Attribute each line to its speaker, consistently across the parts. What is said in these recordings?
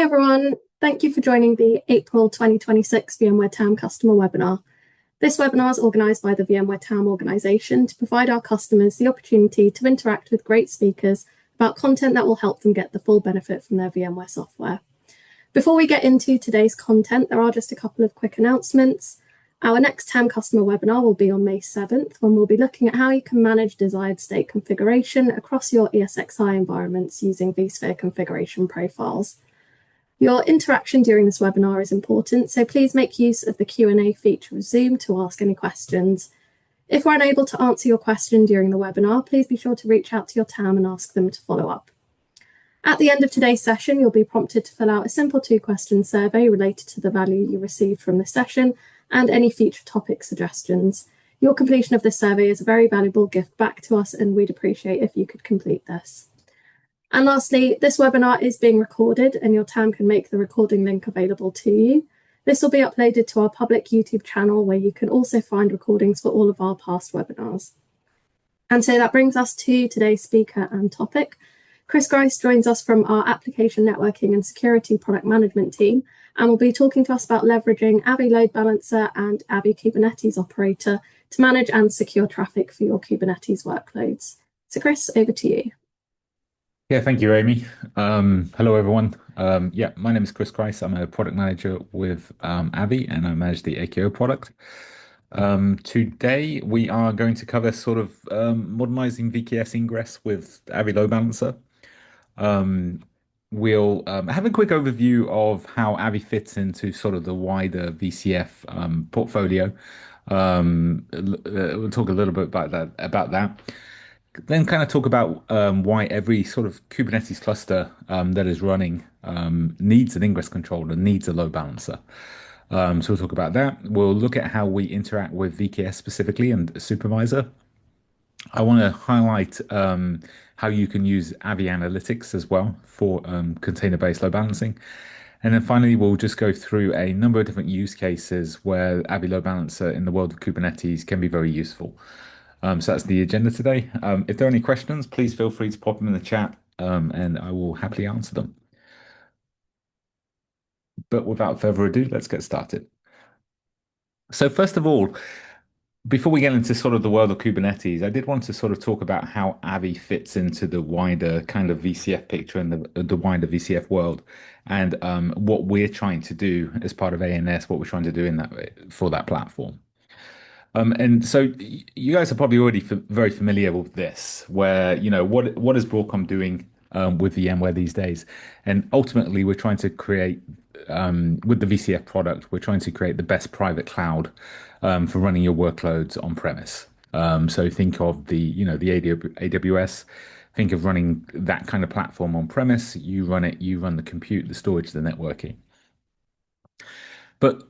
Speaker 1: Hi everyone, thank you for joining the April 2026 VMware TAM customer webinar. This webinar is organised by the VMware TAM organisation to provide our customers the opportunity to interact with great speakers about content that will help them get the full benefit from their VMware software. Before we get into today's content, there are just a couple of quick announcements. Our next TAM customer webinar will be on May 7th, when we'll be looking at how you can manage desired state configuration across your ESXi environments using vSphere configuration profiles. Your interaction during this webinar is important, so please make use of the Q&A feature of Zoom to ask any questions. If we're unable to answer your question during the webinar, please be sure to reach out to your TAM and ask them to follow up. At the end of today's session, you'll be prompted to fill out a simple 2-question survey related to the value you received from this session and any future topic suggestions. Your completion of this survey is a very valuable gift back to us, and we'd appreciate if you could complete this. And lastly, this webinar is being recorded and your TAM can make the recording link available to you. This will be uploaded to our public YouTube channel, where you can also find recordings for all of our past webinars. And so that brings us to today's speaker and topic. Chris Grice joins us from our application networking and security product management team, and will be talking to us about leveraging Avi Load Balancer and Avi Kubernetes Operator to manage and secure traffic for your Kubernetes workloads. So Chris, over to you.
Speaker 2: Yeah, thank you, Amy. Hello, everyone. My name is Chris Grice. I'm a product manager with Avi, and I manage the AKO product. Today, we are going to cover sort of modernizing VKS Ingress with Avi Load Balancer. We'll have a quick overview of how Avi fits into sort of the wider VCF portfolio. We'll talk a little bit about that. Then kind of talk about why every sort of Kubernetes cluster that is running needs an Ingress controller, needs a load balancer. So we'll talk about that. We'll look at how we interact with VKS specifically and supervisor. I want to highlight how you can use Avi Analytics as well for container-based load balancing. And then finally, we'll just go through a number of different use cases where Avi Load Balancer in the world of Kubernetes can be very useful. So that's the agenda today. If there are any questions, please feel free to pop them in the chat, and I will happily answer them. But without further ado, let's get started. So first of all, before we get into sort of the world of Kubernetes, I did want to sort of talk about how Avi fits into the wider kind of VCF picture and the wider VCF world, and what we're trying to do as part of ANS, what we're trying to do in that for that platform. And so you guys are probably already very familiar with this, where, what is Broadcom doing with VMware these days? And ultimately, we're trying to create, with the VCF product, we're trying to create the best private cloud for running your workloads on premise. So think of the AWS. Think of running that kind of platform on premise. You run it, you run the compute, the storage, the networking. But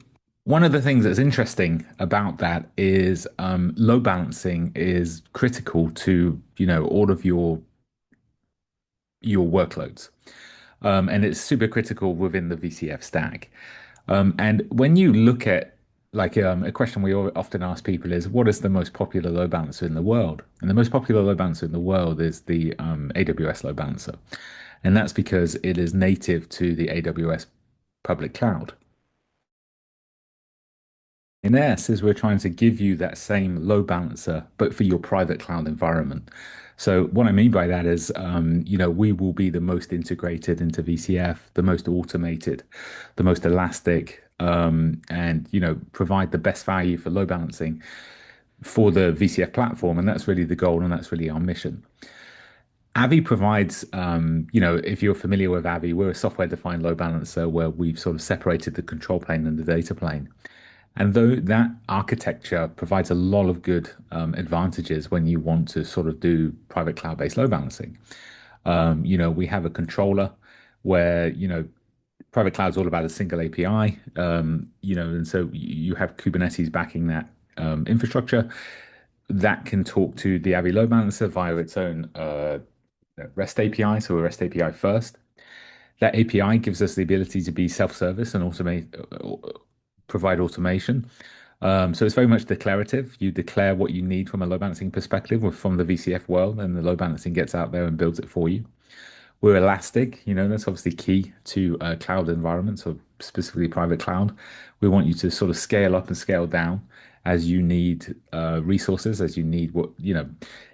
Speaker 2: one of the things that's interesting about that is load balancing is critical to all of your workloads, and it's super critical within the VCF stack. And when you look at a question we often ask people is, what is the most popular load balancer in the world? And the most popular load balancer in the world is the AWS load balancer, and that's because it is native to the AWS public cloud. In ANS is we're trying to give you that same load balancer, but for your private cloud environment. So what I mean by that is, we will be the most integrated into VCF, the most automated, the most elastic, and, provide the best value for load balancing for the VCF platform. And that's really the goal, and that's really our mission. Avi provides, if you're familiar with Avi, we're a software-defined load balancer where we've sort of separated the control plane and the data plane. And though that architecture provides a lot of good advantages when you want to sort of do private cloud-based load balancing. We have a controller where, private cloud's all about a single API, and so you have Kubernetes backing that infrastructure that can talk to the Avi Load Balancer via its own REST API, so a REST API first. That API gives us the ability to be self-service and provide automation. So it's very much declarative. You declare what you need from a load balancing perspective or from the VCF world, and the load balancing gets out there and builds it for you. We're elastic, that's obviously key to cloud environments or specifically private cloud. We want you to sort of scale up and scale down as you need resources, as you need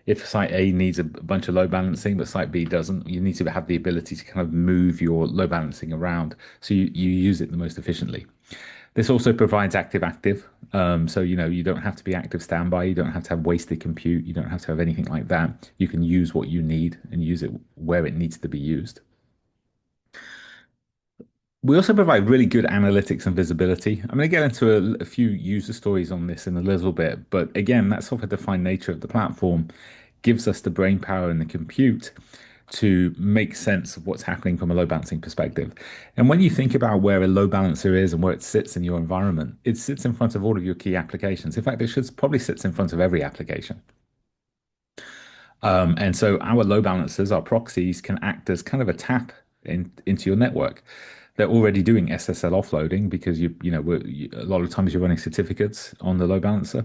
Speaker 2: if site A needs a bunch of load balancing, but site B doesn't, you need to have the ability to kind of move your load balancing around so you use it the most efficiently. This also provides active-active. So, you don't have to be active standby. You don't have to have wasted compute. You don't have to have anything like that. You can use what you need and use it where it needs to be used. We also provide really good analytics and visibility. I'm going to get into a few user stories on this in a little bit, but again, that software-defined nature of the platform gives us the brain power and the compute to make sense of what's happening from a load balancing perspective. And when you think about where a load balancer is and where it sits in your environment, it sits in front of all of your key applications. In fact, it should probably sits in front of every application. And so our load balancers, our proxies, can act as kind of a tap into your network. They're already doing SSL offloading because a lot of times you're running certificates on the load balancer.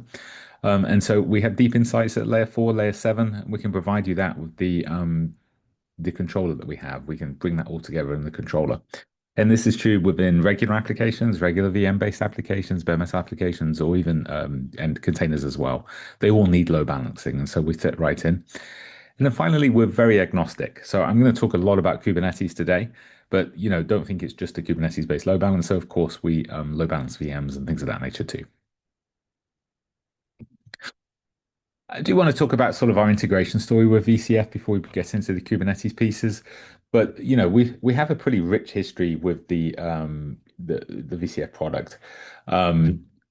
Speaker 2: And so we have deep insights at layer 4, layer 7. We can provide you that with the controller that we have. We can bring that all together in the controller. And this is true within regular applications, regular VM-based applications, bare metal applications, or even and containers as well. They all need load balancing, and so we fit right in. And then finally, we're very agnostic. So I'm going to talk a lot about Kubernetes today, but don't think it's just a Kubernetes-based load balancer. Of course, we load balance VMs and things of that nature too. I do want to talk about sort of our integration story with VCF before we get into the Kubernetes pieces. But we have a pretty rich history with the VCF product.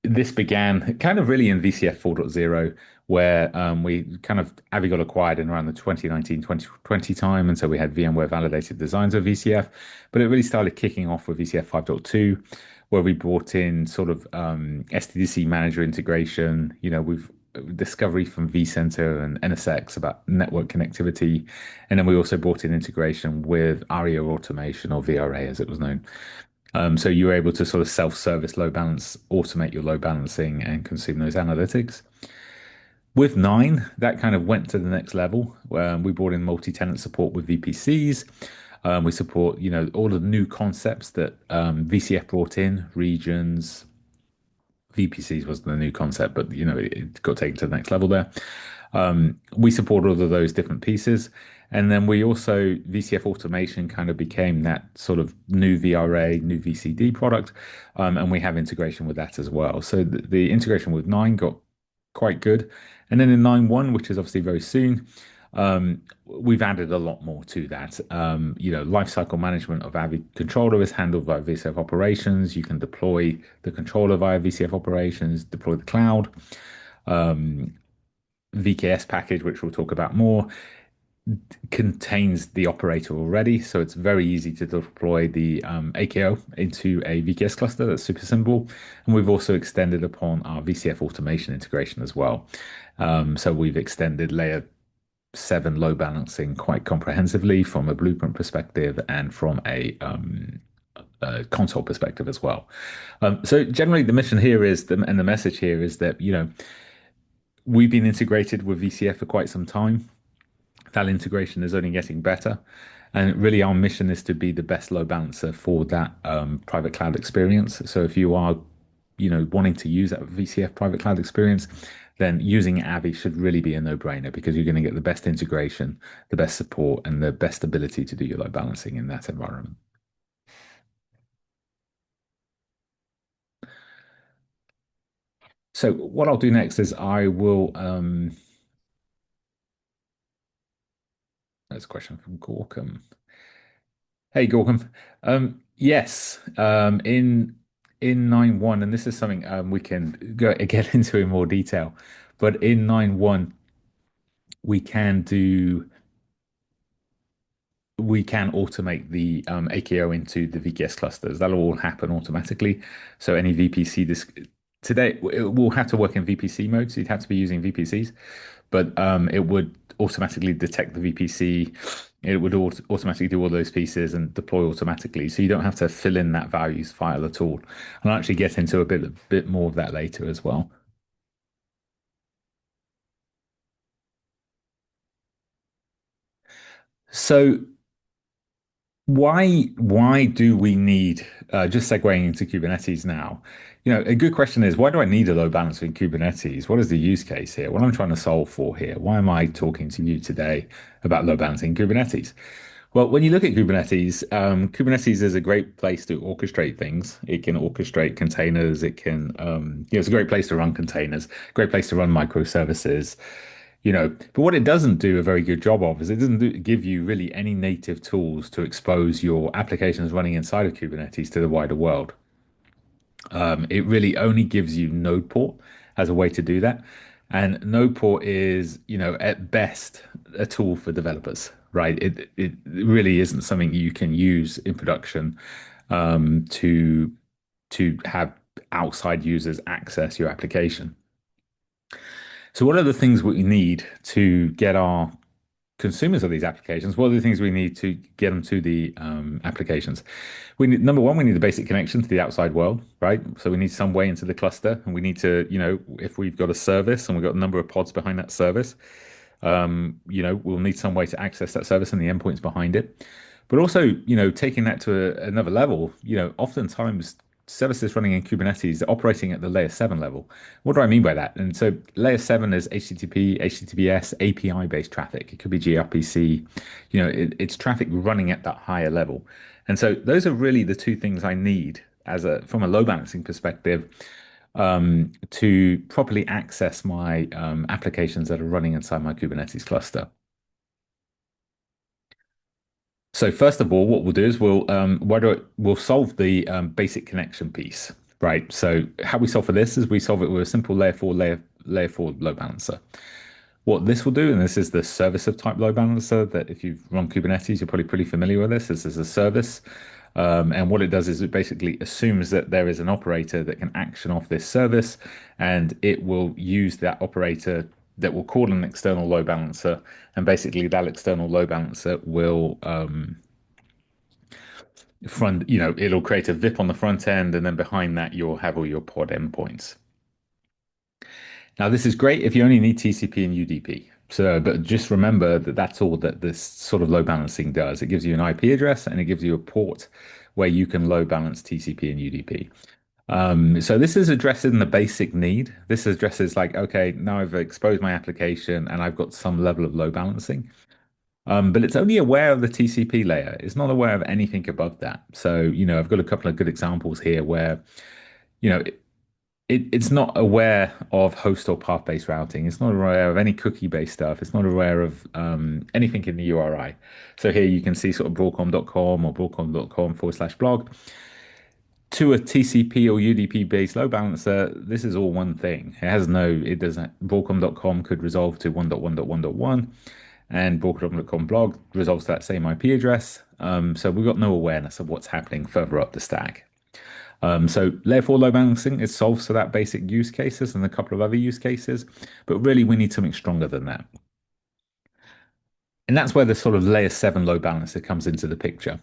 Speaker 2: This began kind of really in VCF 4.0, where we kind of Avi got acquired in around the 2019, 2020 time, and so we had VMware validated designs of VCF. But it really started kicking off with VCF 5.2, where we brought in sort of SDDC manager integration. We've discovery from vCenter and NSX about network connectivity. And then we also brought in integration with ARIA automation, or VRA as it was known. So you were able to sort of self-service load balance, automate your load balancing and consume those analytics. With 9, that kind of went to the next level. We brought in multi-tenant support with VPCs. We support, all of the new concepts that VCF brought in, regions, VPCs was the new concept, but it got taken to the next level there. We support all of those different pieces. And then we also, VCF automation kind of became that sort of new VRA, new VCD product. And we have integration with that as well. So the integration with 9 got quite good. And then in 9.1, which is obviously very soon, we've added a lot more to that. Lifecycle management of Avi controller is handled by VCF operations. You can deploy the controller via VCF operations, deploy the cloud. VKS package, which we'll talk about more, contains the operator already. So it's very easy to deploy the AKO into a VKS cluster. That's super simple. And we've also extended upon our VCF automation integration as well. So we've extended layer 7 load balancing quite comprehensively from a blueprint perspective and from a console perspective as well. So generally, the mission here and the message here is that we've been integrated with VCF for quite some time. That integration is only getting better, and really our mission is to be the best load balancer for that private cloud experience. So if you are wanting to use that VCF private cloud experience, then using Avi should really be a no-brainer because you're going to get the best integration, the best support, and the best ability to do your load balancing in that environment. So what I'll do next is I will, there's a question from Gorkum. Hey, Gorkum. Yes, in 9.1, and this is something we can get into in more detail, but in 9.1, we can do we can automate the AKO into the VKS clusters. That'll all happen automatically. So any VPC today it will have to work in VPC mode, so you'd have to be using VPCs, but it would automatically detect the VPC. It would automatically do all those pieces and deploy automatically, so you don't have to fill in that values file at all. And I'll actually get into a bit more of that later as well. So Why do we need just segueing into Kubernetes now? A good question is why do I need a load balancer in Kubernetes? What is the use case here? What I'm trying to solve for here? Why am I talking to you today about load balancing Kubernetes? Well, when you look at Kubernetes, Kubernetes is a great place to orchestrate things. It can orchestrate containers. It can, it's a great place to run containers, great place to run microservices. But what it doesn't do a very good job of is it doesn't give you really any native tools to expose your applications running inside of Kubernetes to the wider world. It really only gives you node port as a way to do that. And node port is, at best a tool for developers, right? It really isn't something you can use in production to have outside users access your application. So what are the things we need to get our consumers of these applications? What are the things we need to get them to the applications? We need, number one, we need a basic connection to the outside world, right? So we need some way into the cluster, and we need to, if we've got a service and we've got a number of pods behind that service, we'll need some way to access that service and the endpoints behind it. But also, taking that to another level, oftentimes services running in Kubernetes are operating at the layer 7 level. What do I mean by that? And so layer 7 is HTTP, HTTPS, API based traffic. It could be gRPC. It's traffic running at that higher level. And so those are really the two things I need from a load balancing perspective to properly access my applications that are running inside my Kubernetes cluster. So first of all, what we'll do is we'll solve the basic connection piece, right? So how we solve for this is we solve it with a simple layer four load balancer. What this will do, and this is the service of type load balancer that if you've run Kubernetes, you're probably pretty familiar with this. This is a service. And what it does is it basically assumes that there is an operator that can action off this service, and it will use that operator that will call an external load balancer. And basically that external load balancer will it'll create a VIP on the front end, and then behind that you'll have all your pod endpoints. Now, this is great if you only need TCP and UDP. So, but just remember that that's all that this sort of load balancing does. It gives you an IP address and it gives you a port where you can load balance TCP and UDP. So this is addressing the basic need. This addresses like, okay, now I've exposed my application and I've got some level of load balancing. But it's only aware of the TCP layer. It's not aware of anything above that. So, I've got a couple of good examples here where, you know, it's not aware of host or path-based routing. It's not aware of any cookie-based stuff. It's not aware of anything in the URI. So here you can see sort of broadcom.com or broadcom.com/blog. To a TCP or UDP based load balancer, this is all one thing. It doesn't, Broadcom.com could resolve to 1.1.1.1, and Broadcom.com blog resolves to that same IP address. So we've got no awareness of what's happening further up the stack. So layer 4 load balancing, it solves for that basic use cases and a couple of other use cases, but really we need something stronger than that. And that's where the sort of layer 7 load balancer comes into the picture.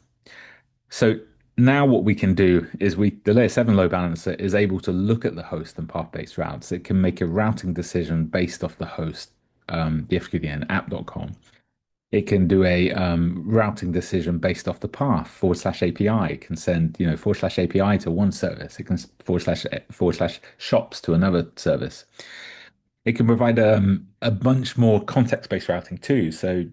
Speaker 2: So now what we can do is the layer 7 load balancer is able to look at the host and path-based routes. It can make a routing decision based off the host, the FQDN app.com. It can do a routing decision based off the path /API. It can send, /API to one service. It can // shops to another service. It can provide a bunch more context-based routing too. So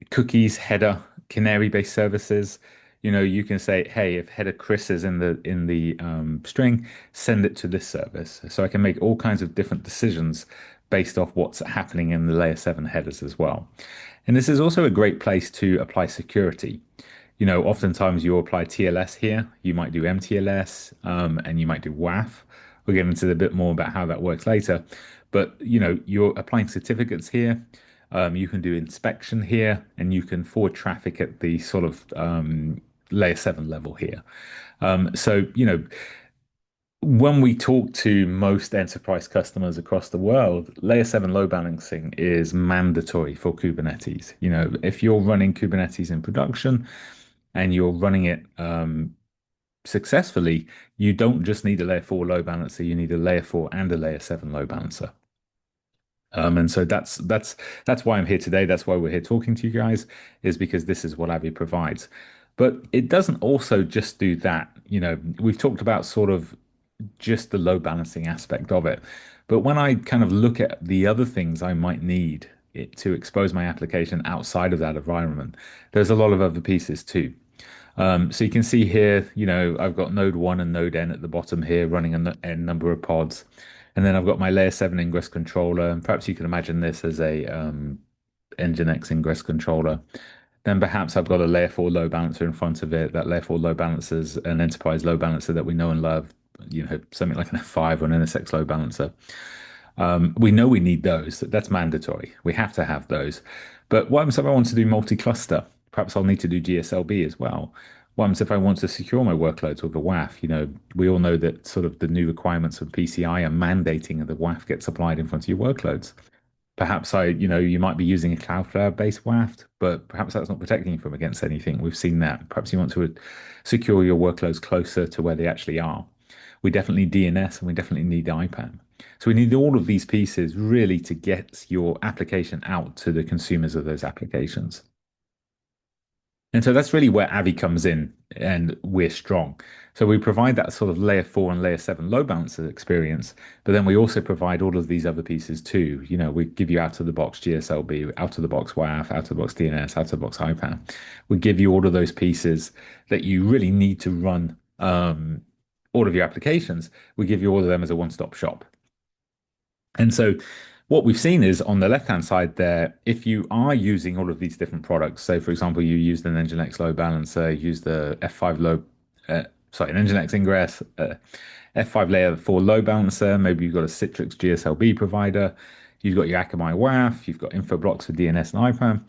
Speaker 2: cookies, header, canary-based services. You can say, hey, if header Chris is in the string, send it to this service. So I can make all kinds of different decisions based off what's happening in the layer 7 headers as well. And this is also a great place to apply security. Oftentimes you apply TLS here, you might do MTLS, and you might do WAF. We'll get into a bit more about how that works later. But, you're applying certificates here. You can do inspection here, and you can forward traffic at the sort of layer 7 level here. So, when we talk to most enterprise customers across the world, layer 7 load balancing is mandatory for Kubernetes. If you're running Kubernetes in production and you're running it successfully, you don't just need a layer 4 load balancer, you need a layer 4 and a layer 7 load balancer. And so that's why I'm here today. That's why we're here talking to you guys, is because this is what Avi provides. But it doesn't also just do that. We've talked about sort of just the load balancing aspect of it. But when I kind of look at the other things I might need it to expose my application outside of that environment, there's a lot of other pieces too. So you can see here, I've got node 1 and node n at the bottom here running an n number of pods. And then I've got my layer 7 Ingress controller. And perhaps you can imagine this as a Nginx Ingress controller. Then perhaps I've got a layer 4 load balancer in front of it. That layer 4 load balancer is an enterprise load balancer that we know and love, something like an F5 or an NSX load balancer. We know we need those. That's mandatory. We have to have those. But what happens if I want to do multi-cluster? Perhaps I'll need to do GSLB as well. What happens if I want to secure my workloads with a WAF? We all know that sort of the new requirements of PCI are mandating that the WAF gets applied in front of your workloads. Perhaps you might be using a Cloudflare-based WAF, but perhaps that's not protecting you from against anything. We've seen that. Perhaps you want to secure your workloads closer to where they actually are. We definitely need DNS and we definitely need IPAM. So we need all of these pieces really to get your application out to the consumers of those applications. And so that's really where Avi comes in, and we're strong. So we provide that sort of layer 4 and layer 7 load balancer experience, but then we also provide all of these other pieces too. We give you out of the box GSLB, out of the box WAF, out of the box DNS, out of the box IPAM. We give you all of those pieces that you really need to run all of your applications. We give you all of them as a one-stop shop. And so what we've seen is on the left-hand side there, if you are using all of these different products, so for example, you use the Nginx load balancer, use the F5 load, Nginx Ingress, F5 layer 4 load balancer, maybe you've got a Citrix GSLB provider, you've got your Akamai WAF, you've got Infoblox for DNS and IPAM.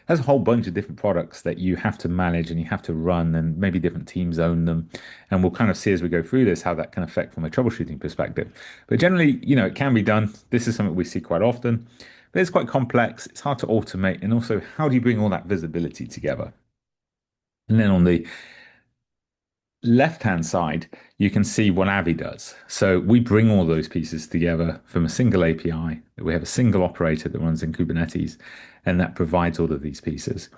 Speaker 2: There's a whole bunch of different products that you have to manage and you have to run, and maybe different teams own them. And we'll kind of see as we go through this how that can affect from a troubleshooting perspective. But generally, it can be done. This is something we see quite often, but it's quite complex. It's hard to automate. And also, how do you bring all that visibility together? And then on the left-hand side, you can see what Avi does. So we bring all those pieces together from a single API. We have a single operator that runs in Kubernetes, and that provides all of these pieces.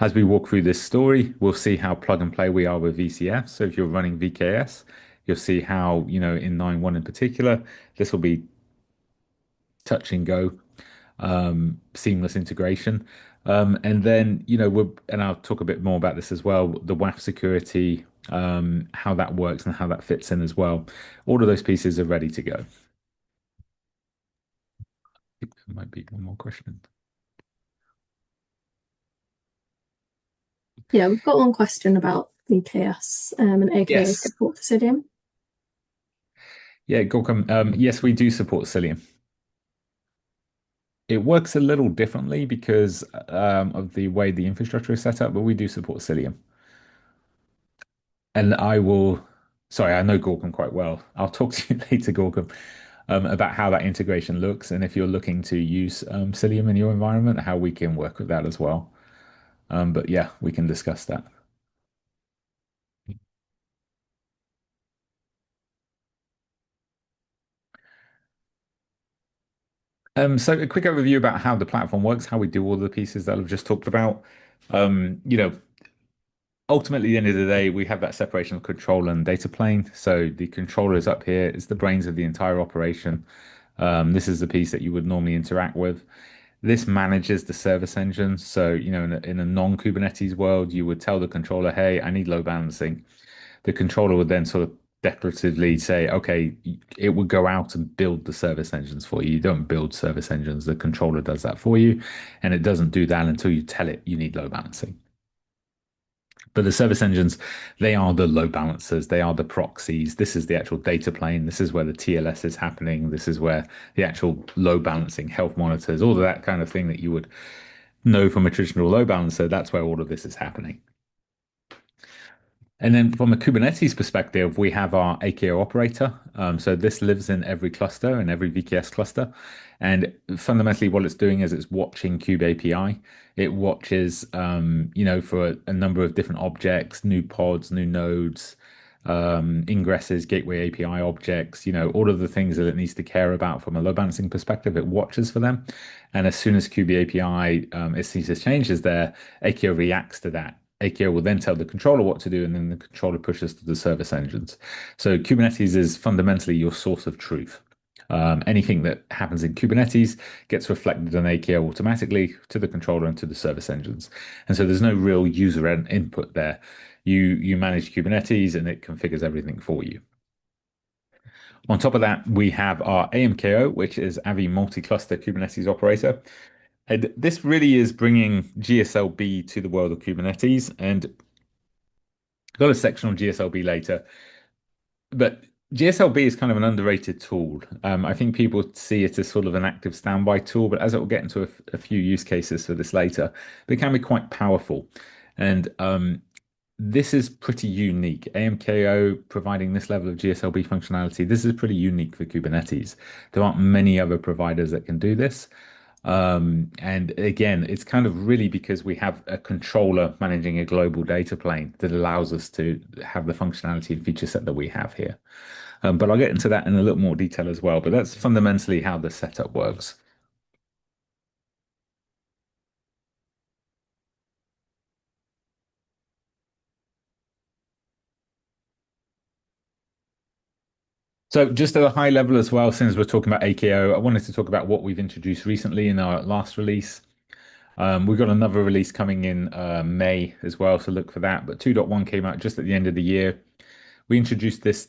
Speaker 2: As we walk through this story, we'll see how plug and play we are with VCF. So if you're running VKS, you'll see how, in 9.1 in particular, this will be touch and go, seamless integration. And then, and I'll talk a bit more about this as well, the WAF security, how that works and how that fits in as well. All of those pieces are ready to go. There might be one more question.
Speaker 1: Yeah, we've got one question about VKS and AKO
Speaker 2: Yes.
Speaker 1: support for Cilium.
Speaker 2: Yeah, Gorkum. Yes, we do support Cilium. It works a little differently because of the way the infrastructure is set up, but we do support Cilium. And sorry, I know Gorkum quite well. I'll talk to you later, Gorkum, about how that integration looks. And if you're looking to use Cilium in your environment, how we can work with that as well. But yeah, we can discuss that. So a quick overview about how the platform works, how we do all the pieces that I've just talked about. Um, you know, Ultimately, at the end of the day, we have that separation of control and data plane. So the controller is up here. It's the brains of the entire operation. This is the piece that you would normally interact with. This manages the service engine. So, in a non-Kubernetes world, you would tell the controller, hey, I need load balancing. The controller would then sort of declaratively say, okay, it would go out and build the service engines for you. You don't build service engines. The controller does that for you. And it doesn't do that until you tell it you need load balancing. But the service engines, they are the load balancers, they are the proxies. This is the actual data plane. This is where the TLS is happening. This is where the actual load balancing, health monitors, all of that kind of thing that you would know from a traditional load balancer. That's where all of this is happening. And then from a Kubernetes perspective, we have our AKO operator. So this lives in every cluster, in every VKS cluster. And fundamentally, what it's doing is it's watching Kube API. It watches, for a number of different objects, new pods, new nodes, ingresses, gateway API objects, all of the things that it needs to care about from a load balancing perspective, it watches for them. And as soon as Kube API, it sees there's changes there, AKO reacts to that. AKO will then tell the controller what to do, and then the controller pushes to the service engines. So Kubernetes is fundamentally your source of truth. Anything that happens in Kubernetes gets reflected in AKO automatically to the controller and to the service engines. And so there's no real user input there. You manage Kubernetes and it configures everything for you. On top of that, we have our AMKO, which is Avi multi-cluster Kubernetes operator. And this really is bringing GSLB to the world of Kubernetes. And I've got a section on GSLB later. But GSLB is kind of an underrated tool. I think people see it as sort of an active standby tool, but as it will get into a few use cases for this later, it can be quite powerful. And this is pretty unique. AMKO providing this level of GSLB functionality, this is pretty unique for Kubernetes. There aren't many other providers that can do this. And again, it's kind of really because we have a controller managing a global data plane that allows us to have the functionality and feature set that we have here. But I'll get into that in a little more detail as well. But that's fundamentally how the setup works. So just at a high level as well, since we're talking about AKO, I wanted to talk about what we've introduced recently in our last release. We've got another release coming in May as well, so look for that. But 2.1 came out just at the end of the year. We introduced this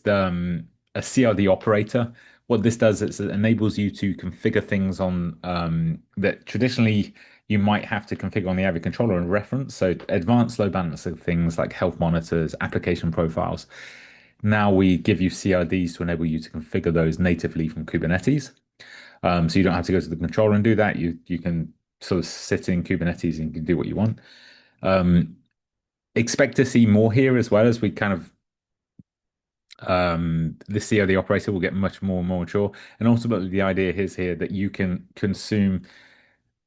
Speaker 2: a CRD operator. What this does is it enables you to configure things on that traditionally you might have to configure on the Avi controller and reference. So advanced load balancer things like health monitors, application profiles. Now we give you CRDs to enable you to configure those natively from Kubernetes. So you don't have to go to the controller and do that. You can sort of sit in Kubernetes and you can do what you want. Um, Expect to see more here as well as we kind of the COD operator will get much more and more mature. And ultimately, the idea is here that you can consume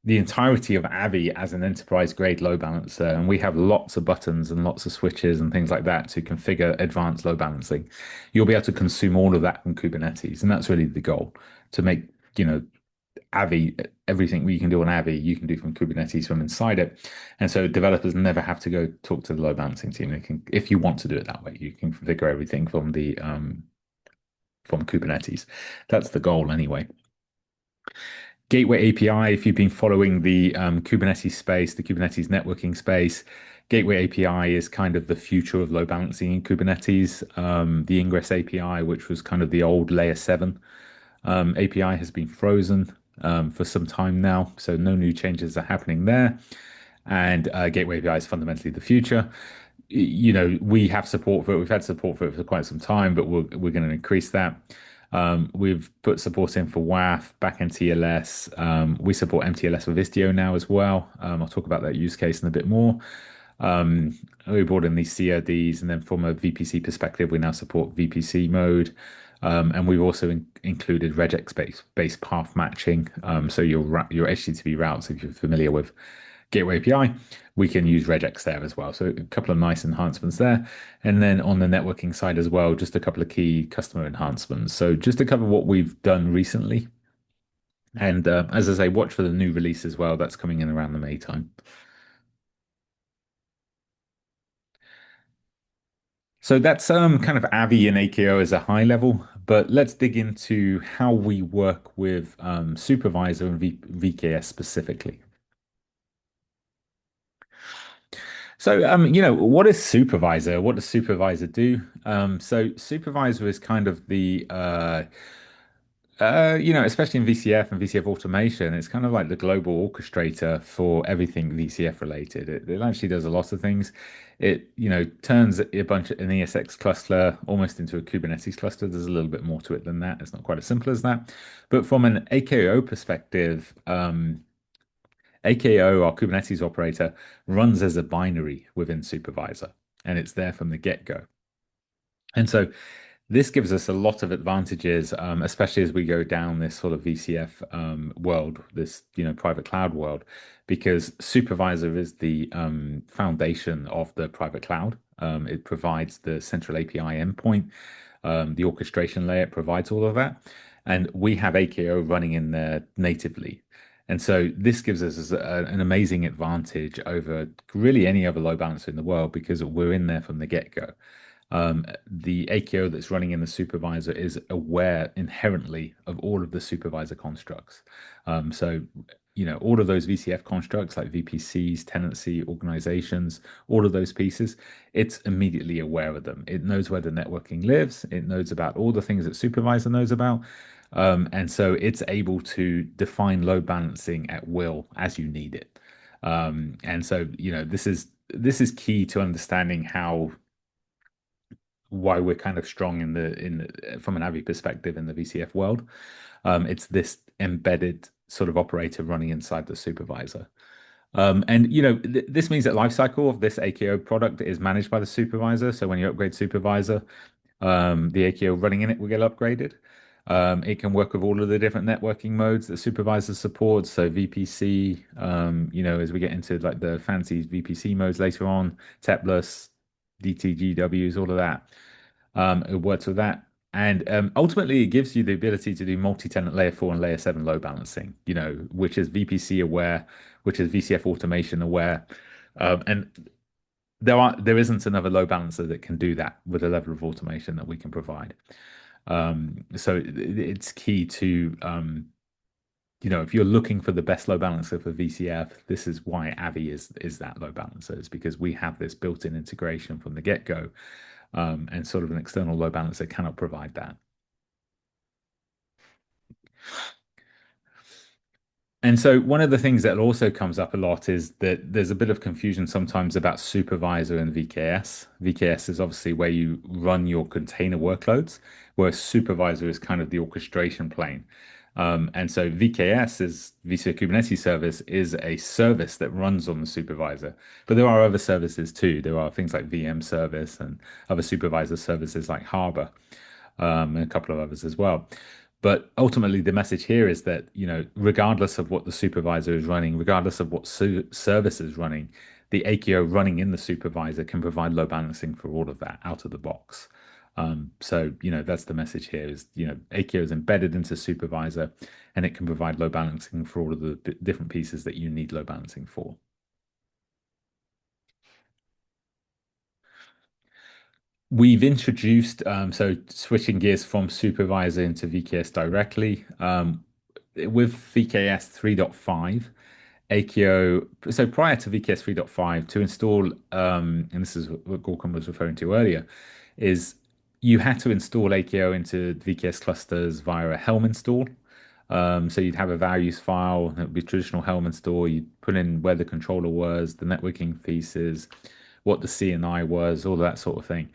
Speaker 2: the entirety of Avi as an enterprise grade load balancer. And we have lots of buttons and lots of switches and things like that to configure advanced load balancing. You'll be able to consume all of that from Kubernetes. And that's really the goal to make, Avi, everything we can do on Avi, you can do from Kubernetes from inside it. And so developers never have to go talk to the load balancing team. They can, if you want to do it that way, you can configure everything from the from Kubernetes. That's the goal anyway. Gateway API, if you've been following the Kubernetes space, the Kubernetes networking space, Gateway API is kind of the future of load balancing in Kubernetes. The Ingress API, which was kind of the old layer 7 API, has been frozen for some time now, so no new changes are happening there. And Gateway API is fundamentally the future. We have support for it. We've had support for it for quite some time, but we're going to increase that. We've put support in for WAF, backend TLS. We support MTLS with Istio now as well. I'll talk about that use case in a bit more. We brought in these CRDs, and then from a VPC perspective, we now support VPC mode. And we've also included regex-based path matching. So your HTTP routes, if you're familiar with Gateway API, we can use regex there as well. So a couple of nice enhancements there. And then on the networking side as well, just a couple of key customer enhancements. So just to cover what we've done recently. And as I say, watch for the new release as well. That's coming in around the May time. So that's kind of Avi and AKO as a high level, but let's dig into how we work with Supervisor and VKS specifically. So, what is Supervisor? What does Supervisor do? So Supervisor is kind of especially in VCF and VCF automation, it's kind of like the global orchestrator for everything VCF related. It actually does a lot of things. It, turns a bunch of an ESX cluster almost into a Kubernetes cluster. There's a little bit more to it than that. It's not quite as simple as that. But from an AKO perspective, AKO, our Kubernetes operator, runs as a binary within Supervisor, and it's there from the get-go. And so This gives us a lot of advantages, especially as we go down this sort of VCF world, this private cloud world, because supervisor is the foundation of the private cloud. It provides the central API endpoint, the orchestration layer provides all of that, and we have AKO running in there natively. And so this gives us an amazing advantage over really any other load balancer in the world because we're in there from the get-go. The AKO that's running in the supervisor is aware inherently of all of the supervisor constructs. All of those VCF constructs like VPCs, tenancy, organizations, all of those pieces, it's immediately aware of them. It knows where the networking lives. It knows about all the things that supervisor knows about. And so it's able to define load balancing at will as you need it. And so, this is key to understanding why we're kind of strong from an Avi perspective in the VCF world. It's this embedded sort of operator running inside the supervisor. And this means that lifecycle of this AKO product is managed by the supervisor. So when you upgrade supervisor, the AKO running in it will get upgraded. It can work with all of the different networking modes that supervisor supports. So VPC, as we get into like the fancy VPC modes later on, TEPless, DTGWs, all of that. It works with that. And ultimately, it gives you the ability to do multi-tenant layer 4 and layer 7 load balancing, which is VPC aware, which is VCF automation aware. And there isn't another load balancer that can do that with the level of automation that we can provide. So it's key to, if you're looking for the best load balancer for VCF, this is why Avi is that load balancer. It's because we have this built-in integration from the get-go, and sort of an external load balancer cannot provide that. And so one of the things that also comes up a lot is that there's a bit of confusion sometimes about supervisor and VKS. VKS is obviously where you run your container workloads, whereas supervisor is kind of the orchestration plane. And so VKS is vSphere Kubernetes service is a service that runs on the supervisor. But there are other services too. There are things like VM service and other supervisor services like Harbor, and a couple of others as well. But ultimately, the message here is that, regardless of what the supervisor is running, regardless of what service is running, the AKO running in the supervisor can provide load balancing for all of that out of the box. So, that's the message here is, AKO is embedded into supervisor and it can provide load balancing for all of the different pieces that you need load balancing for. We've introduced, so switching gears from supervisor into VKS directly, with VKS 3.5, AKO. So prior to VKS 3.5, to install, and this is what Gorkan was referring to earlier, is you had to install AKO into VKS clusters via a Helm install. So you'd have a values file, it would be traditional Helm install. You'd put in where the controller was, the networking pieces, what the CNI was, all that sort of thing.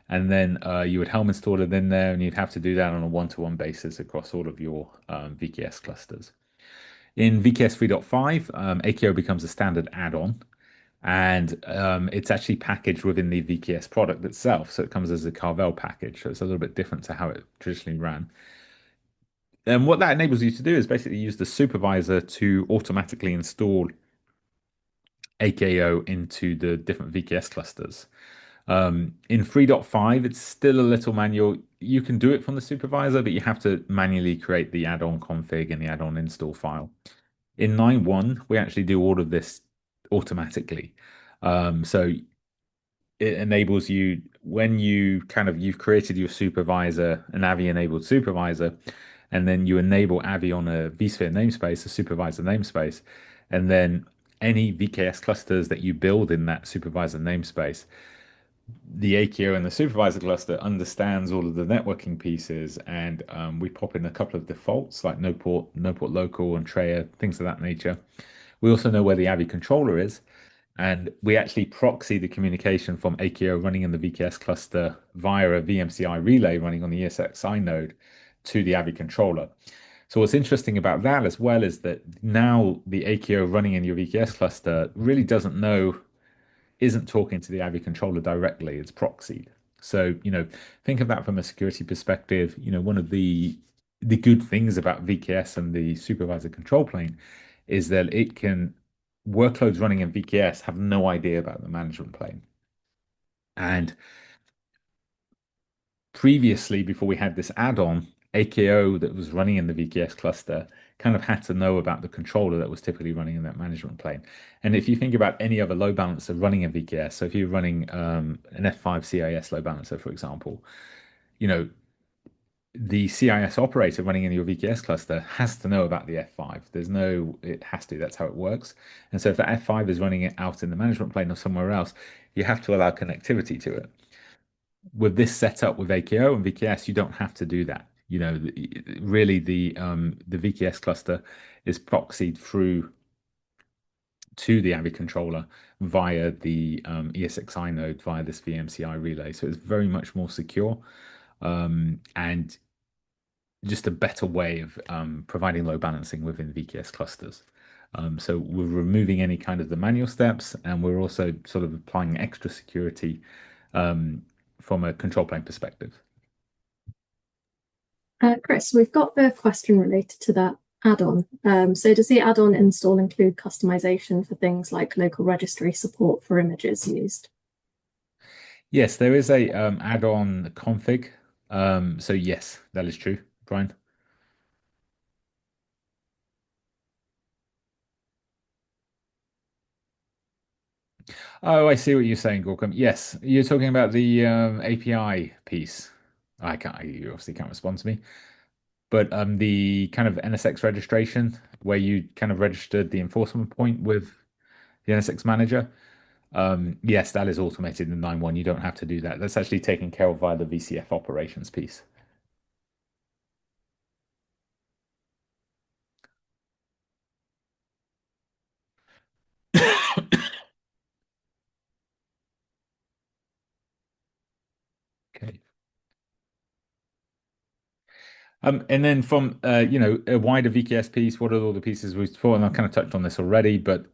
Speaker 2: And then you would Helm install it in there, and you'd have to do that on a one-to-one basis across all of your VKS clusters. In VKS 3.5, AKO becomes a standard add-on, and it's actually packaged within the VKS product itself. So it comes as a Carvel package. So it's a little bit different to how it traditionally ran. And what that enables you to do is basically use the supervisor to automatically install AKO into the different VKS clusters. In 3.5, it's still a little manual. You can do it from the supervisor, but you have to manually create the add-on config and the add-on install file. In 9.1, we actually do all of this automatically. So it enables you when you've created your supervisor, an Avi enabled supervisor, and then you enable Avi on a vSphere namespace, a supervisor namespace, and then any VKS clusters that you build in that supervisor namespace, the AKO in the supervisor cluster understands all of the networking pieces, and we pop in a couple of defaults like no port local and Treya, things of that nature. We also know where the Avi controller is, and we actually proxy the communication from AKO running in the VKS cluster via a VMCI relay running on the ESXi node to the Avi controller. So what's interesting about that as well is that now the AKO running in your VKS cluster really isn't talking to the Avi controller directly, it's proxied. So, think of that from a security perspective. One of the good things about VKS and the supervisor control plane is that it can workloads running in VKS have no idea about the management plane. And previously, before we had this add-on, AKO that was running in the VKS cluster kind of had to know about the controller that was typically running in that management plane. And if you think about any other load balancer running in VKS, so if you're running an F5 CIS load balancer, for example, you know, the CIS operator running in your VKS cluster has to know about the F5. It has to, that's how it works. And so if the F5 is running it out in the management plane or somewhere else, you have to allow connectivity to it. With this setup with AKO and VKS, you don't have to do that. Really the VKS cluster is proxied through to the Avi controller via the ESXi node via this VMCI relay. So it's very much more secure and just a better way of providing load balancing within VKS clusters. So we're removing any kind of the manual steps, and we're also sort of applying extra security from a control plane perspective.
Speaker 1: Chris, we've got the question related to that add-on. So does the add-on install include customization for things like local registry support for images used?
Speaker 2: Yes, there is a add-on config. So yes, that is true, Brian. Oh, I see what you're saying, Gorkum. Yes, you're talking about the API piece. You obviously can't respond to me, but the kind of NSX registration where you kind of registered the enforcement point with the NSX manager. Yes, that is automated in 9.1. You don't have to do that. That's actually taken care of via the VCF operations piece. Okay. And then from a wider VKS piece, what are all the pieces we've thought? And I've kind of touched on this already, but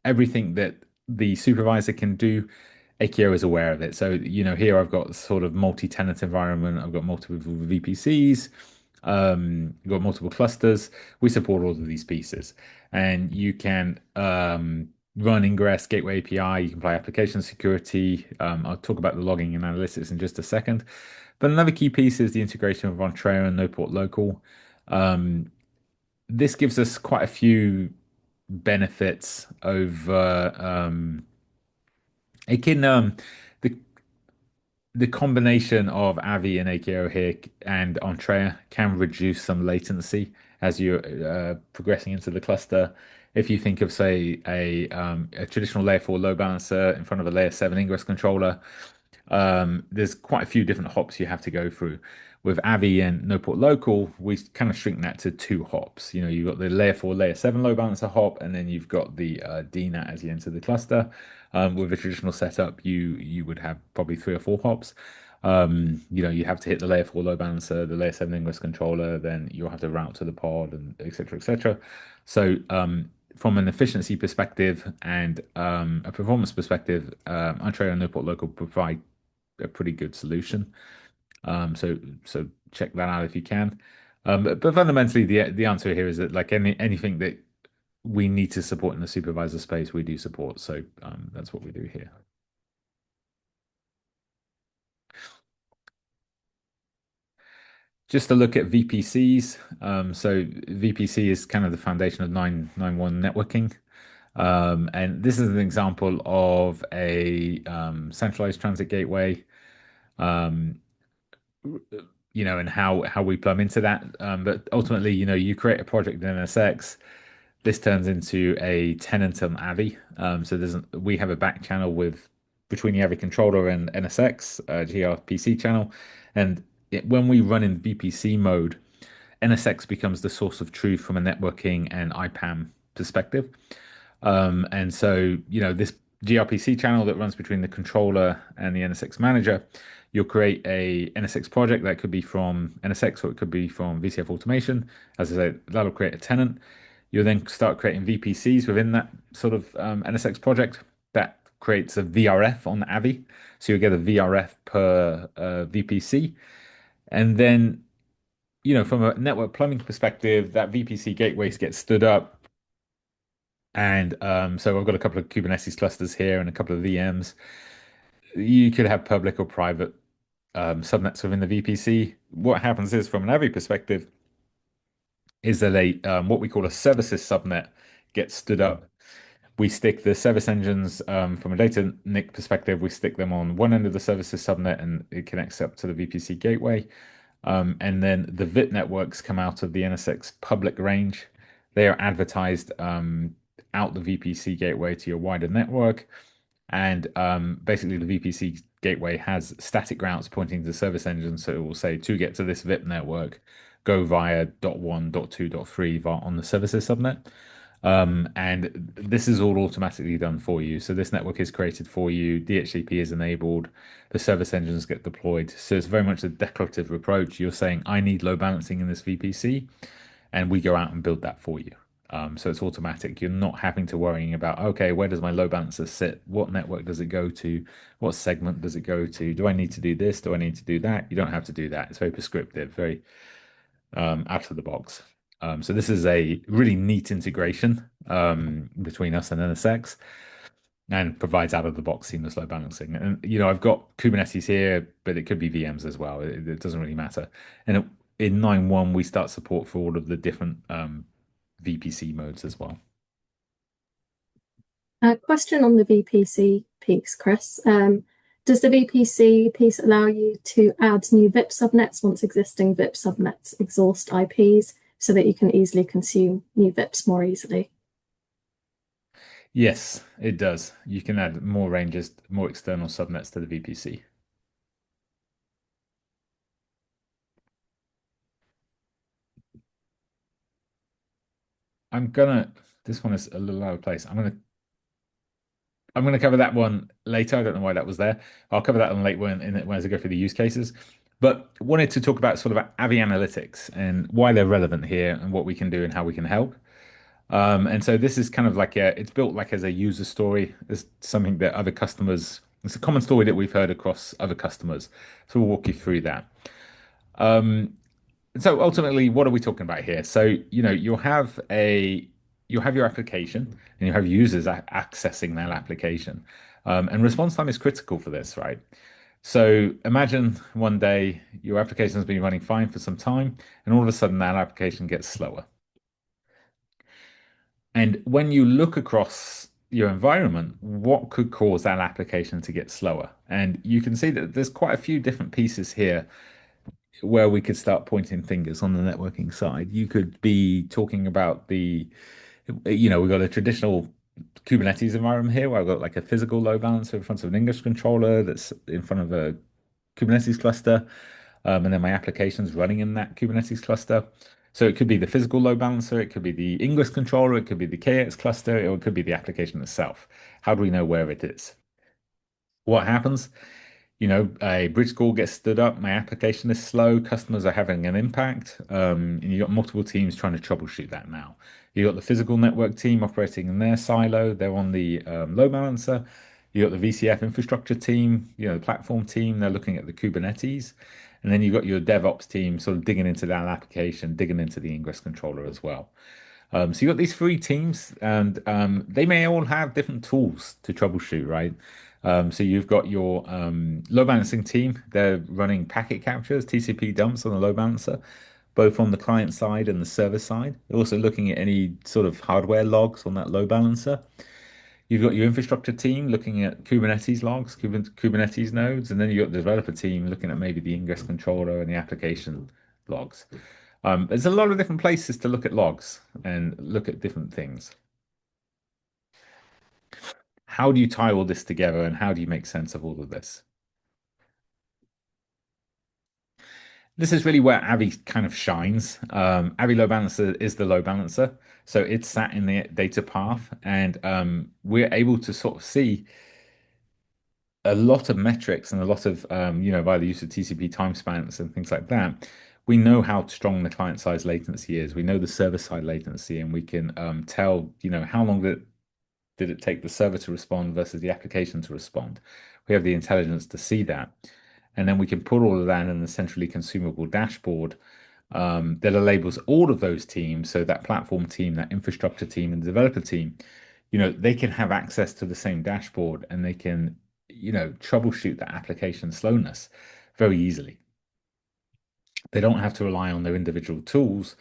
Speaker 2: everything that the supervisor can do, AKO is aware of it. So, here I've got sort of multi-tenant environment. I've got multiple VPCs, got multiple clusters. We support all of these pieces, and you can run Ingress, Gateway API. You can apply application security. I'll talk about the logging and analytics in just a second. But another key piece is the integration of Entrez and NoPort Local. Um, this gives us quite a few benefits over it can the the combination of Avi and AKO here and Entrea can reduce some latency as you're progressing into the cluster. If you think of, say, a traditional layer 4 load balancer in front of a layer 7 ingress controller, there's quite a few different hops you have to go through. With Avi and No Port Local, we kind of shrink that to two hops. You've got the layer 4, layer 7 load balancer hop, and then you've got the DNAT as you enter the cluster. With a traditional setup, you would have probably three or four hops. You have to hit the layer 4 load balancer, the layer 7 ingress controller, then you'll have to route to the pod, and et cetera, et cetera. So, from an efficiency perspective and a performance perspective, Entree and No Port Local provide a pretty good solution. So check that out if you can. But fundamentally, the answer here is that like anything that we need to support in the supervisor space, we do support. So that's what we do here. Just to look at VPCs. So VPC is kind of the foundation of 991 networking. And this is an example of a centralized transit gateway. Um, and how we plumb into that. But ultimately, you create a project in NSX. This turns into a tenant on Avi. So we have a back channel between the Avi controller and NSX, gRPC channel, and when we run in VPC mode, NSX becomes the source of truth from a networking and IPAM perspective. And so, this gRPC channel that runs between the controller and the NSX manager, you'll create a NSX project that could be from NSX or it could be from VCF automation. As I said, that'll create a tenant. You'll then start creating VPCs within that sort of NSX project. That creates a VRF on Avi. So you get a VRF per VPC. And then, from a network plumbing perspective, that VPC gateways get stood up. And so I've got a couple of Kubernetes clusters here and a couple of VMs. You could have public or private subnets within the VPC. What happens is, from an Avi perspective, is that what we call a services subnet gets stood up. We stick the service engines from a data NIC perspective, we stick them on one end of the services subnet and it connects up to the VPC gateway. And then the VIP networks come out of the NSX public range. They are advertised out the VPC gateway to your wider network. And basically, the VPC gateway has static routes pointing to the service engine. So it will say to get to this VIP network, go via dot one, dot two, dot three on the services subnet. And this is all automatically done for you. So this network is created for you. DHCP is enabled. The service engines get deployed. So it's very much a declarative approach. You're saying, I need load balancing in this VPC, and we go out and build that for you. So it's automatic. You're not having to worrying about, okay, where does my load balancer sit? What network does it go to? What segment does it go to? Do I need to do this? Do I need to do that? You don't have to do that. It's very prescriptive, very out of the box. So this is a really neat integration between us and NSX and provides out of the box seamless load balancing. And I've got Kubernetes here, but it could be VMs as well. It doesn't really matter. And in 9.1, we start support for all of the different VPC modes as well.
Speaker 1: A question on the VPC piece, Chris. Does the VPC piece allow you to add new VIP subnets once existing VIP subnets exhaust IPs so that you can easily consume new VIPs more easily?
Speaker 2: Yes, it does. You can add more ranges, more external subnets to the VPC. This one is a little out of place. I'm gonna cover that one later. I don't know why that was there. I'll cover that on later when as I go through the use cases. But wanted to talk about sort of Avi analytics and why they're relevant here and what we can do and how we can help. And so this is kind of like it's built like as a user story. It's something that other customers, it's a common story that we've heard across other customers. So we'll walk you through that. So ultimately, what are we talking about here? So, you'll have your application and you have users accessing that application. And response time is critical for this, right? So imagine one day your application has been running fine for some time, and all of a sudden that application gets slower. And when you look across your environment, what could cause that application to get slower? And you can see that there's quite a few different pieces here where we could start pointing fingers on the networking side. You could be talking about we've got a traditional Kubernetes environment here where I've got like a physical load balancer in front of an Ingress controller that's in front of a Kubernetes cluster. And then my application's running in that Kubernetes cluster. So it could be the physical load balancer, it could be the Ingress controller, it could be the KX cluster, or it could be the application itself. How do we know where it is? What happens? A bridge call gets stood up, my application is slow, customers are having an impact, and you've got multiple teams trying to troubleshoot that now. You've got the physical network team operating in their silo, they're on the load balancer. You've got the VCF infrastructure team, the platform team, they're looking at the Kubernetes. And then you've got your DevOps team sort of digging into that application, digging into the Ingress controller as well. So you've got these three teams, and they may all have different tools to troubleshoot, right? So you've got your load balancing team. They're running packet captures, TCP dumps on the load balancer, both on the client side and the server side. They're also looking at any sort of hardware logs on that load balancer. You've got your infrastructure team looking at Kubernetes logs, Kubernetes nodes, and then you've got the developer team looking at maybe the Ingress controller and the application logs. There's a lot of different places to look at logs and look at different things. How do you tie all this together and how do you make sense of all of this? This is really where Avi kind of shines. Avi Load Balancer is the load balancer. So it's sat in the data path, and we're able to sort of see a lot of metrics and a lot of, via the use of TCP timestamps and things like that. We know how strong the client side latency is. We know the server side latency, and we can tell, how long did it take the server to respond versus the application to respond? We have the intelligence to see that. And then we can put all of that in a centrally consumable dashboard that enables all of those teams, so that platform team, that infrastructure team, and developer team, they can have access to the same dashboard and they can, troubleshoot that application slowness very easily. They don't have to rely on their individual tools.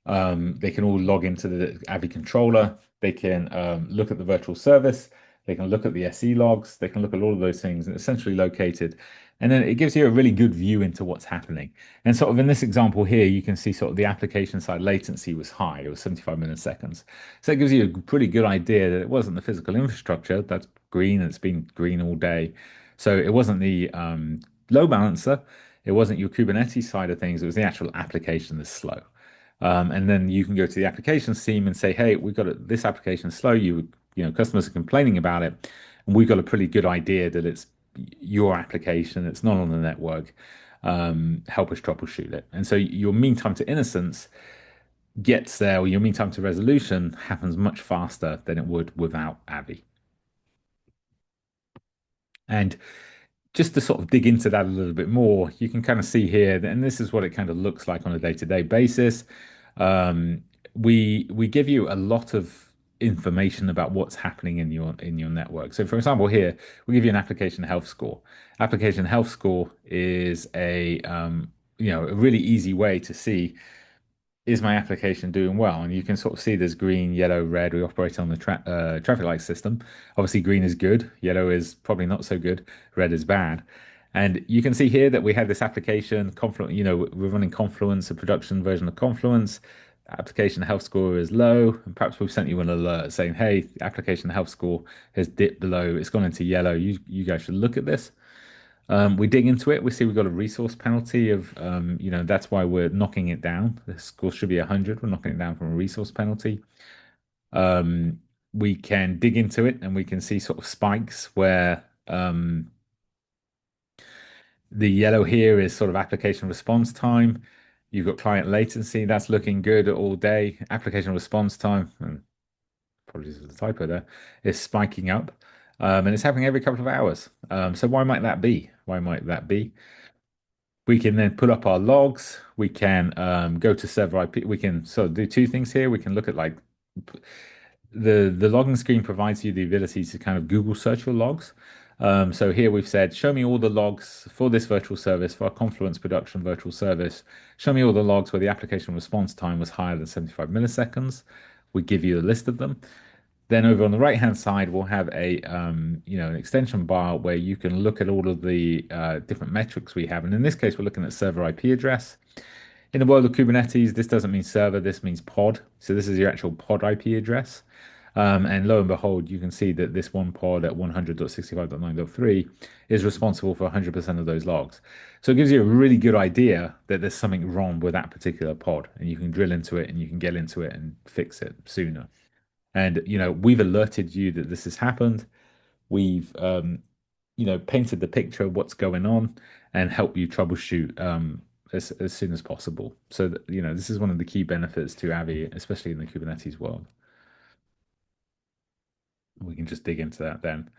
Speaker 2: They can all log into the Avi controller. They can look at the virtual service. They can look at the SE logs. They can look at all of those things and essentially located. And then it gives you a really good view into what's happening. And sort of in this example here, you can see sort of the application side latency was high. It was 75 milliseconds. So it gives you a pretty good idea that it wasn't the physical infrastructure that's green. It's been green all day. So it wasn't the load balancer. It wasn't your Kubernetes side of things. It was the actual application that's slow. And then you can go to the applications team and say, hey, we've got this application slow. Customers are complaining about it. And we've got a pretty good idea that it's your application. It's not on the network. Help us troubleshoot it. And so your mean time to innocence gets there, or your mean time to resolution happens much faster than it would without Avi. And just to sort of dig into that a little bit more, you can kind of see here, and this is what it kind of looks like on a day-to-day basis. Um, we give you a lot of information about what's happening in your network. So, for example, here we give you an application health score. Application health score is a really easy way to see, is my application doing well? And you can sort of see there's green, yellow, red. We operate on the traffic light system. Obviously, green is good, yellow is probably not so good, red is bad. And you can see here that we have this application, Confluence, we're running Confluence, a production version of Confluence. Application health score is low, and perhaps we've sent you an alert saying, hey, the application health score has dipped below, it's gone into yellow. You guys should look at this. We dig into it, we see we've got a resource penalty of, that's why we're knocking it down. The score should be 100. We're knocking it down from a resource penalty. We can dig into it and we can see sort of spikes where the yellow here is sort of application response time. You've got client latency. That's looking good all day. Application response time, and apologies for the typo there, is spiking up. And it's happening every couple of hours. So why might that be? Why might that be? We can then pull up our logs. We can go to server IP. We can sort of do two things here. We can look at like the logging screen provides you the ability to kind of Google search your logs. So here we've said, show me all the logs for this virtual service, for our Confluence production virtual service. Show me all the logs where the application response time was higher than 75 milliseconds. We give you a list of them. Then over on the right-hand side, we'll have an extension bar where you can look at all of the different metrics we have. And in this case, we're looking at server IP address. In the world of Kubernetes, this doesn't mean server, this means pod. So this is your actual pod IP address. And lo and behold, you can see that this one pod at 100.65.9.3 is responsible for 100% of those logs. So it gives you a really good idea that there's something wrong with that particular pod, and you can drill into it and you can get into it and fix it sooner. And we've alerted you that this has happened. We've painted the picture of what's going on and help you troubleshoot as soon as possible. So that, this is one of the key benefits to Avi, especially in the Kubernetes world. We can just dig into that then.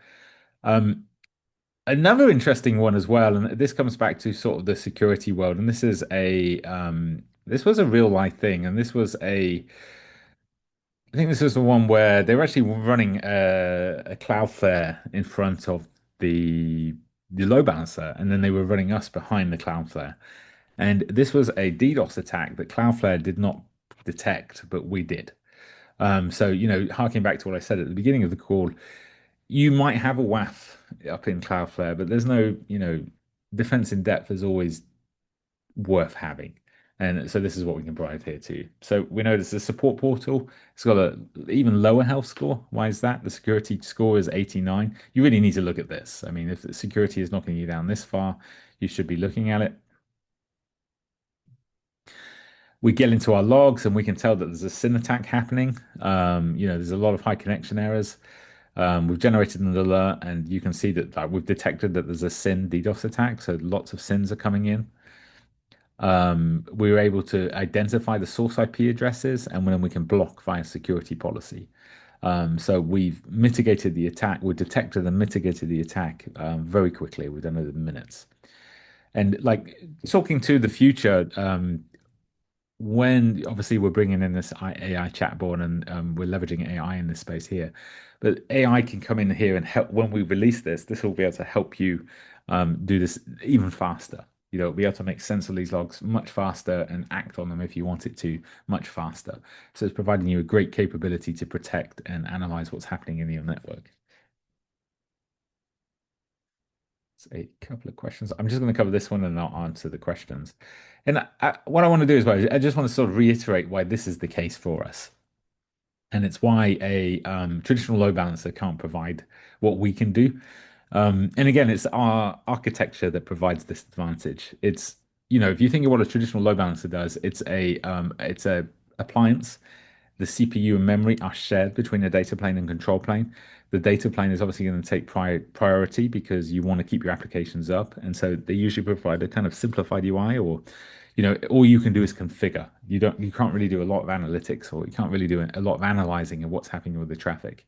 Speaker 2: Another interesting one as well, and this comes back to sort of the security world, and this was a real life thing, and I think this was the one where they were actually running a Cloudflare in front of the load balancer, and then they were running us behind the Cloudflare. And this was a DDoS attack that Cloudflare did not detect, but we did. So, harking back to what I said at the beginning of the call, you might have a WAF up in Cloudflare, but there's no, defense in depth is always worth having. And so this is what we can provide here too. So we know this is a support portal. It's got an even lower health score. Why is that? The security score is 89. You really need to look at this. I mean, if the security is knocking you down this far, you should be looking at it. We get into our logs and we can tell that there's a SYN attack happening. There's a lot of high connection errors. We've generated an alert and you can see that we've detected that there's a SYN DDoS attack. So lots of SYNs are coming in. We were able to identify the source IP addresses and then we can block via security policy. So we've mitigated the attack, we detected and mitigated the attack very quickly. We've done it in minutes. And like talking to the future, when obviously we're bringing in this AI chatbot and we're leveraging AI in this space here, but AI can come in here and help when we release this. This will be able to help you do this even faster. Be able to make sense of these logs much faster and act on them if you want it to much faster. So it's providing you a great capability to protect and analyze what's happening in your network. It's a couple of questions. I'm just going to cover this one and I'll answer the questions. And what I want to do as well, I just want to sort of reiterate why this is the case for us. And it's why a traditional load balancer can't provide what we can do. And again, it's our architecture that provides this advantage. If you think of what a traditional load balancer does, it's a appliance. The CPU and memory are shared between the data plane and control plane. The data plane is obviously going to take priority because you want to keep your applications up. And so they usually provide a kind of simplified UI or, all you can do is configure. You can't really do a lot of analytics or you can't really do a lot of analyzing of what's happening with the traffic.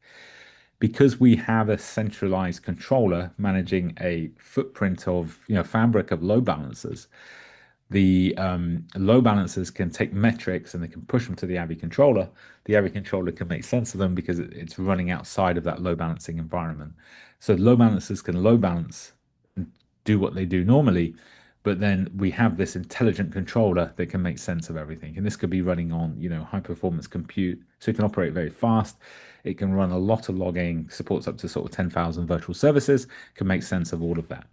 Speaker 2: Because we have a centralized controller managing a footprint of, fabric of load balancers, the load balancers can take metrics and they can push them to the Avi controller. The Avi controller can make sense of them because it's running outside of that load balancing environment. So load balancers can load balance and do what they do normally, but then we have this intelligent controller that can make sense of everything. And this could be running on, high performance compute. So it can operate very fast. It can run a lot of logging, supports up to sort of 10,000 virtual services, can make sense of all of that.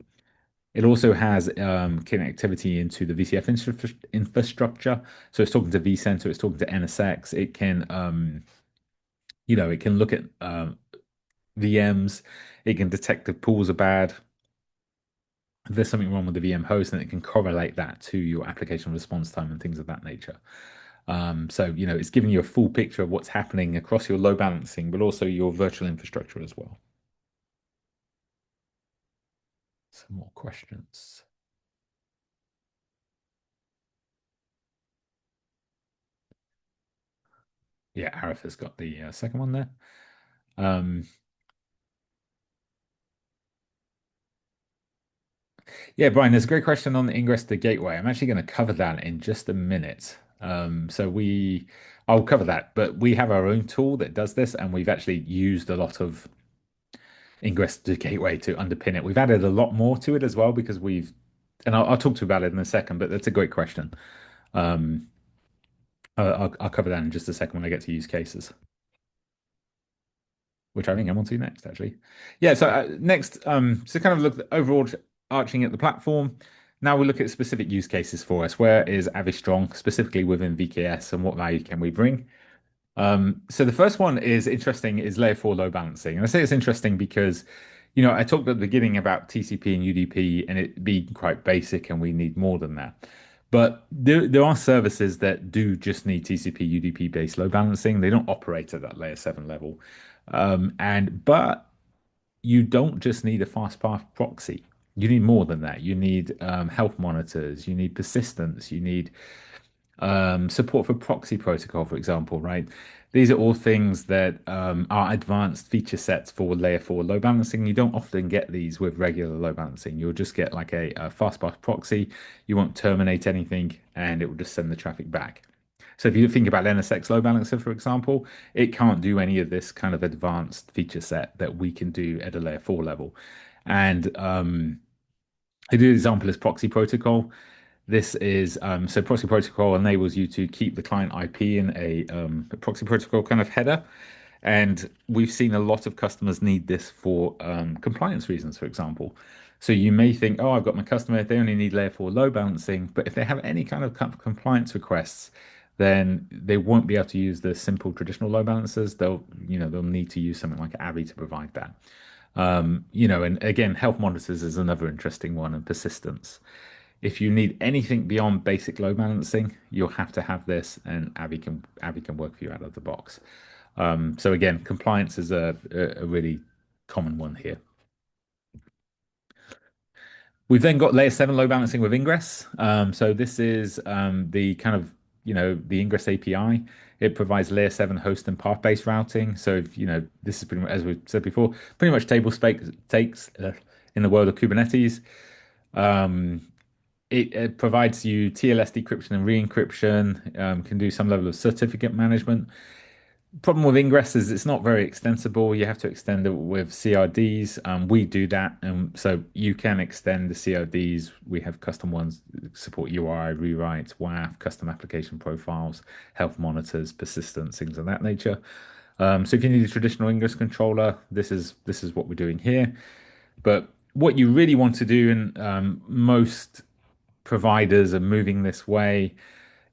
Speaker 2: It also has connectivity into the VCF infrastructure. So it's talking to vCenter, it's talking to NSX. It can look at VMs. It can detect if pools are bad. If there's something wrong with the VM host, then it can correlate that to your application response time and things of that nature. So it's giving you a full picture of what's happening across your load balancing, but also your virtual infrastructure as well. Some more questions. Yeah, Arif has got the second one there. Um, Yeah, Brian, there's a great question on the Ingress to gateway. I'm actually going to cover that in just a minute. I'll cover that, but we have our own tool that does this, and we've actually used a lot of Ingress to gateway to underpin it. We've added a lot more to it as well because and I'll talk to you about it in a second, but that's a great question. Um, I'll cover that in just a second when I get to use cases, which I think I'm on to next, actually. Yeah, so next, so kind of look at the overall arching at the platform. Now we look at specific use cases for us. Where is Avi strong, specifically within VKS, and what value can we bring? So the first one is interesting is layer four load balancing. And I say it's interesting because, I talked at the beginning about TCP and UDP and it being quite basic and we need more than that. But there are services that do just need TCP, UDP based load balancing. They don't operate at that layer seven level. But you don't just need a fast path proxy. You need more than that. You need health monitors. You need persistence. You need support for proxy protocol, for example, right? These are all things that are advanced feature sets for layer four load balancing. You don't often get these with regular load balancing. You'll just get like a fast path proxy. You won't terminate anything and it will just send the traffic back. So if you think about NSX load balancer, for example, it can't do any of this kind of advanced feature set that we can do at a layer four level. And a good example is proxy protocol. This is so proxy protocol enables you to keep the client IP in a proxy protocol kind of header. And we've seen a lot of customers need this for compliance reasons, for example. So you may think, oh, I've got my customer, they only need layer four load balancing, but if they have any kind of compliance requests, then they won't be able to use the simple traditional load balancers. They'll need to use something like Avi to provide that. And again, health monitors is another interesting one, and persistence. If you need anything beyond basic load balancing, you'll have to have this, and Avi can work for you out of the box. So again, compliance is a really common one here. We've then got layer seven load balancing with Ingress. So this is the kind of the Ingress API. It provides layer 7 host and path-based routing. So if, this is pretty much, as we said before, pretty much table stakes takes in the world of Kubernetes. Um, it provides you TLS decryption and re-encryption, can do some level of certificate management. Problem with Ingress is it's not very extensible. You have to extend it with CRDs. We do that, and so you can extend the CRDs. We have custom ones that support URI rewrites, WAF, custom application profiles, health monitors, persistence, things of that nature. So if you need a traditional Ingress controller, this is what we're doing here. But what you really want to do, and most providers are moving this way,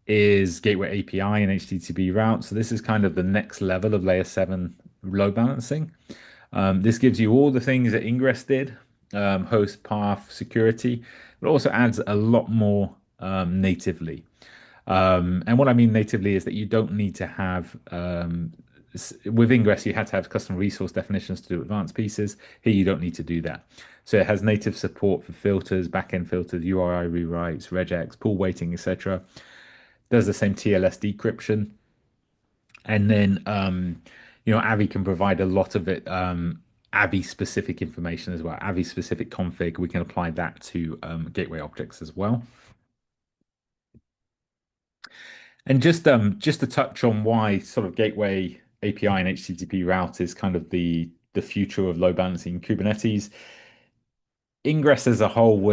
Speaker 2: is gateway API and HTTP route. So this is kind of the next level of layer 7 load balancing. This gives you all the things that Ingress did, host, path, security, but also adds a lot more natively. And what I mean natively is that you don't need to have, with Ingress, you had to have custom resource definitions to do advanced pieces. Here, you don't need to do that. So it has native support for filters, backend filters, URI rewrites, regex, pool weighting, etc. Does the same TLS decryption. And then, Avi can provide a lot of it, Avi specific information as well, Avi specific config. We can apply that to gateway objects as well. And just to touch on why sort of gateway API and HTTP route is kind of the future of load balancing in Kubernetes. Ingress as a whole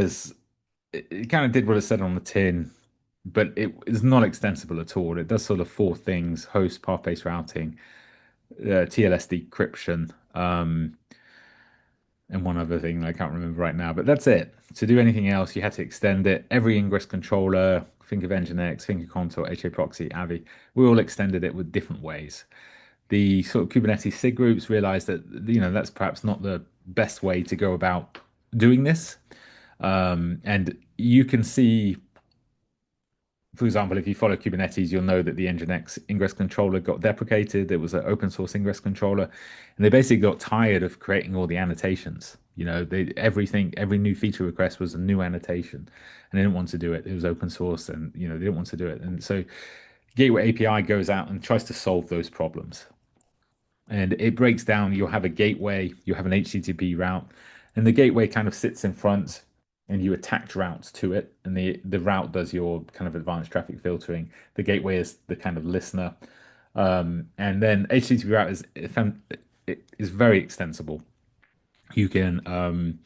Speaker 2: it kind of did what it said on the tin, but it is not extensible at all. It does sort of four things: host, path-based routing, TLS decryption, and one other thing I can't remember right now. But that's it. To do anything else, you had to extend it. Every Ingress controller, think of Nginx, think of Contour, HA Proxy, Avi, we all extended it with different ways. The sort of Kubernetes SIG groups realized that that's perhaps not the best way to go about doing this. And you can see, for example, if you follow Kubernetes, you'll know that the Nginx Ingress controller got deprecated. It was an open source Ingress controller, and they basically got tired of creating all the annotations. Every new feature request was a new annotation, and they didn't want to do it. It was open source, and they didn't want to do it. And so, Gateway API goes out and tries to solve those problems. And it breaks down. You'll have a gateway, you have an HTTP route, and the gateway kind of sits in front and you attach routes to it. And the route does your kind of advanced traffic filtering. The gateway is the kind of listener. And then HTTP route is very extensible. You can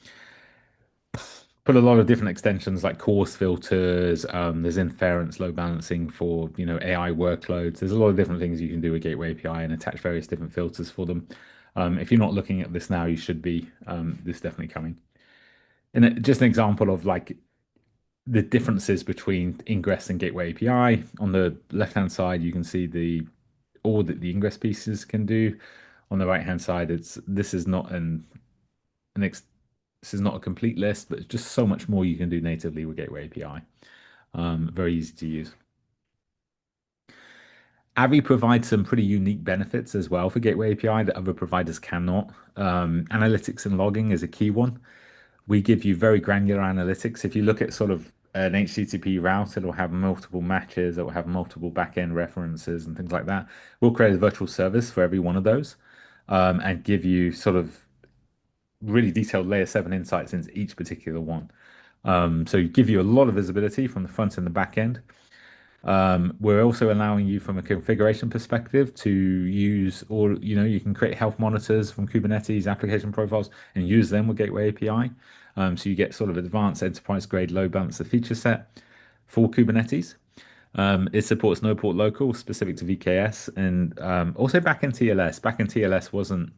Speaker 2: put a lot of different extensions like coarse filters. There's inference load balancing for AI workloads. There's a lot of different things you can do with Gateway API and attach various different filters for them. If you're not looking at this now, you should be. This is definitely coming. And just an example of like the differences between Ingress and Gateway API. On the left-hand side, you can see all that the Ingress pieces can do. On the right-hand side, this is not an ex this is not a complete list, but it's just so much more you can do natively with Gateway API. Very easy to use. Avi provides some pretty unique benefits as well for Gateway API that other providers cannot. Analytics and logging is a key one. We give you very granular analytics. If you look at sort of an HTTP route, it'll have multiple matches, it'll have multiple backend references and things like that. We'll create a virtual service for every one of those, and give you sort of really detailed layer 7 insights into each particular one. So give you a lot of visibility from the front and the back end. We're also allowing you from a configuration perspective to use, or you can create health monitors from Kubernetes application profiles and use them with Gateway API. So you get sort of advanced enterprise grade load balancer feature set for Kubernetes. It supports no port local specific to VKS, and also backend TLS. Backend TLS wasn't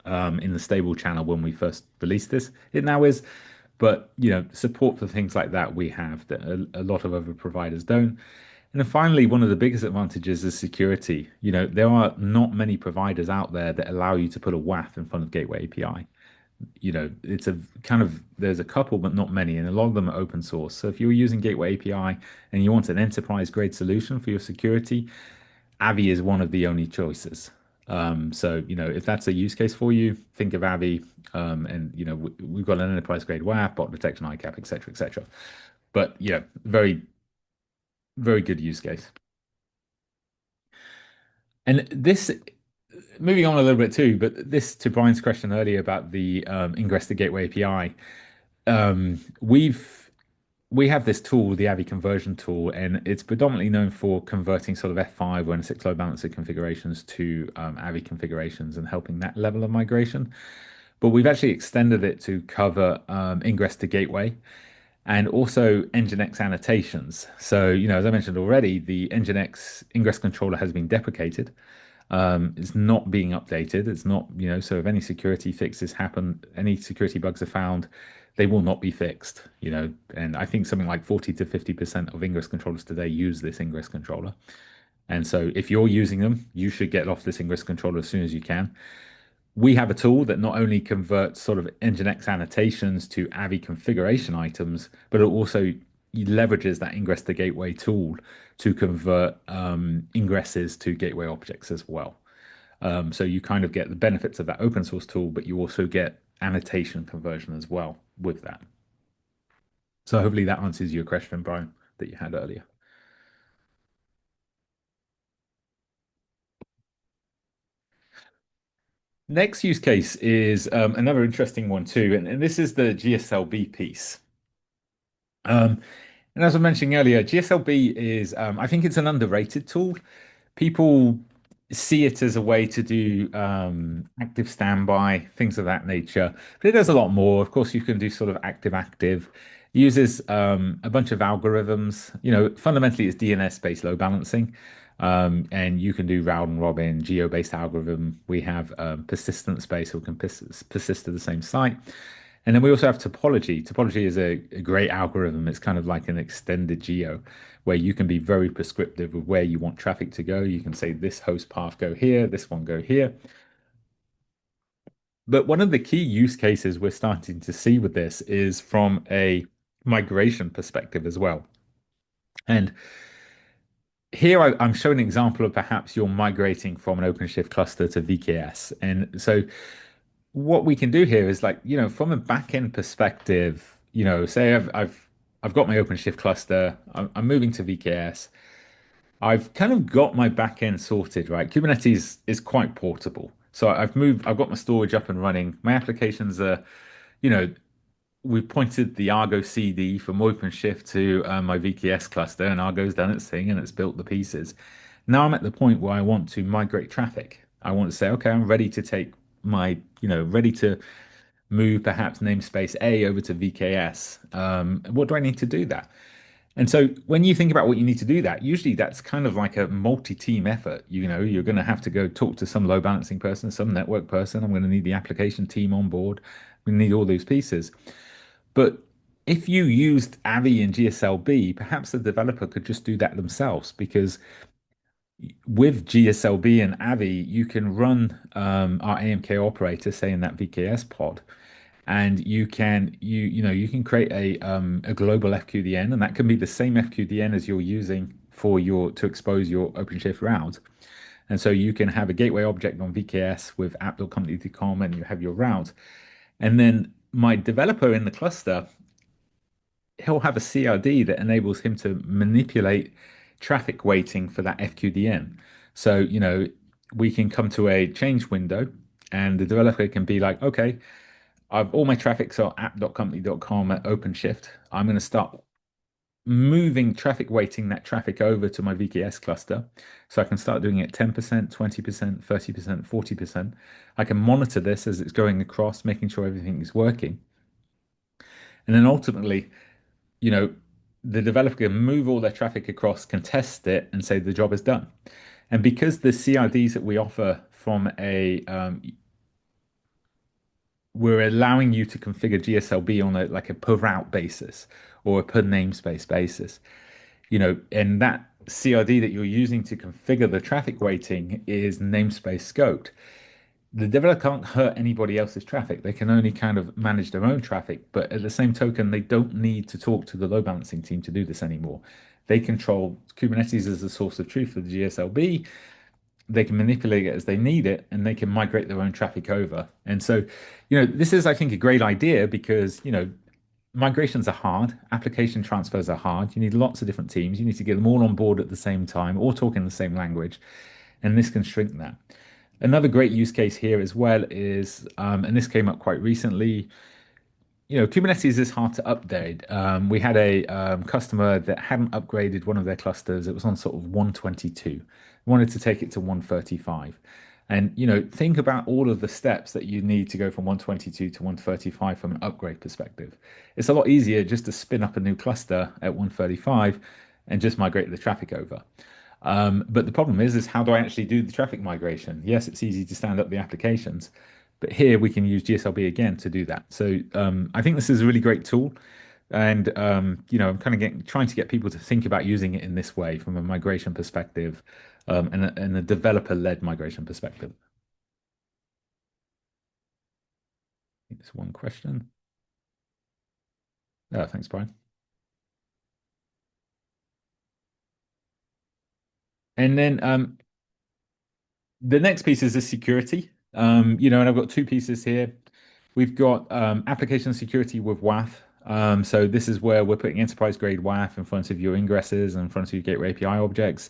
Speaker 2: in the stable channel when we first released this. It now is, but support for things like that we have that a lot of other providers don't. And then finally, one of the biggest advantages is security. There are not many providers out there that allow you to put a WAF in front of Gateway API. It's a kind of, there's a couple, but not many, and a lot of them are open source. So if you're using Gateway API and you want an enterprise grade solution for your security, Avi is one of the only choices. So, if that's a use case for you, think of Avi. And, we've got an enterprise grade WAF, bot detection, ICAP, et cetera, et cetera. But, very Very good use case. And this, moving on a little bit too, but this to Brian's question earlier about the Ingress to Gateway API, we have this tool, the Avi conversion tool, and it's predominantly known for converting sort of F5 or N6 load balancer configurations to Avi configurations and helping that level of migration. But we've actually extended it to cover Ingress to Gateway and also Nginx annotations. So, as I mentioned already, the Nginx Ingress controller has been deprecated. It's not being updated. It's not, so if any security fixes happen, any security bugs are found, they will not be fixed, and I think something like 40 to 50% of Ingress controllers today use this Ingress controller. And so if you're using them, you should get off this Ingress controller as soon as you can. We have a tool that not only converts sort of Nginx annotations to Avi configuration items, but it also leverages that Ingress to Gateway tool to convert ingresses to gateway objects as well. So you kind of get the benefits of that open source tool, but you also get annotation conversion as well with that. So hopefully that answers your question, Brian, that you had earlier. Next use case is another interesting one too, and this is the GSLB piece. And as I mentioned earlier, GSLB is, I think it's an underrated tool. People see it as a way to do active standby, things of that nature. But it does a lot more. Of course, you can do sort of active-active. Uses a bunch of algorithms. Fundamentally, it's DNS-based load balancing. And you can do round and robin, geo-based algorithm. We have persistence based, so we can persist to the same site. And then we also have topology. Topology is a great algorithm. It's kind of like an extended geo where you can be very prescriptive of where you want traffic to go. You can say this host path go here, this one go here. But one of the key use cases we're starting to see with this is from a migration perspective as well. And here I'm showing an example of perhaps you're migrating from an OpenShift cluster to VKS. And so what we can do here is like, from a back-end perspective, say I've got my OpenShift cluster, I'm moving to VKS. I've kind of got my back-end sorted, right? Kubernetes is quite portable. So I've got my storage up and running. My applications are, you know, we pointed the Argo CD from OpenShift to my VKS cluster, and Argo's done its thing and it's built the pieces. Now I'm at the point where I want to migrate traffic. I want to say, okay, I'm ready to take ready to move perhaps namespace A over to VKS. What do I need to do that? And so when you think about what you need to do that, usually that's kind of like a multi-team effort. You're going to have to go talk to some load balancing person, some network person. I'm going to need the application team on board. We need all those pieces. But if you used Avi and GSLB, perhaps the developer could just do that themselves because with GSLB and Avi, you can run our AMK operator, say in that VKS pod, and you can create a global FQDN, and that can be the same FQDN as you're using for your to expose your OpenShift route. And so you can have a gateway object on VKS with app.company.com, and you have your route. And then my developer in the cluster, he'll have a CRD that enables him to manipulate traffic weighting for that FQDN. So, we can come to a change window and the developer can be like, okay, I've all my traffics are app.company.com at OpenShift. I'm going to start moving traffic weighting that traffic over to my VKS cluster. So I can start doing it 10%, 20%, 30%, 40%. I can monitor this as it's going across, making sure everything is working. And then ultimately, you know, the developer can move all their traffic across, can test it, and say the job is done. And because the CRDs that we offer from we're allowing you to configure GSLB on a per route basis or a per namespace basis, and that CRD that you're using to configure the traffic weighting is namespace scoped. The developer can't hurt anybody else's traffic. They can only kind of manage their own traffic, but at the same token, they don't need to talk to the load balancing team to do this anymore. They control Kubernetes as the source of truth for the GSLB. They can manipulate it as they need it, and they can migrate their own traffic over. And so, this is, I think, a great idea because, migrations are hard. Application transfers are hard. You need lots of different teams. You need to get them all on board at the same time, all talking the same language, and this can shrink that. Another great use case here as well is, and this came up quite recently, Kubernetes is hard to update. We had a customer that hadn't upgraded one of their clusters. It was on sort of 122, wanted to take it to 135. And, think about all of the steps that you need to go from 122 to 135 from an upgrade perspective. It's a lot easier just to spin up a new cluster at 135 and just migrate the traffic over. But the problem is how do I actually do the traffic migration? Yes, it's easy to stand up the applications, but here we can use GSLB again to do that. So I think this is a really great tool. And I'm kind of trying to get people to think about using it in this way from a migration perspective, and a developer-led migration perspective. I think there's one question. Oh, thanks, Brian. And then the next piece is the security. And I've got two pieces here. We've got application security with WAF. So this is where we're putting enterprise grade WAF in front of your ingresses and in front of your gateway API objects.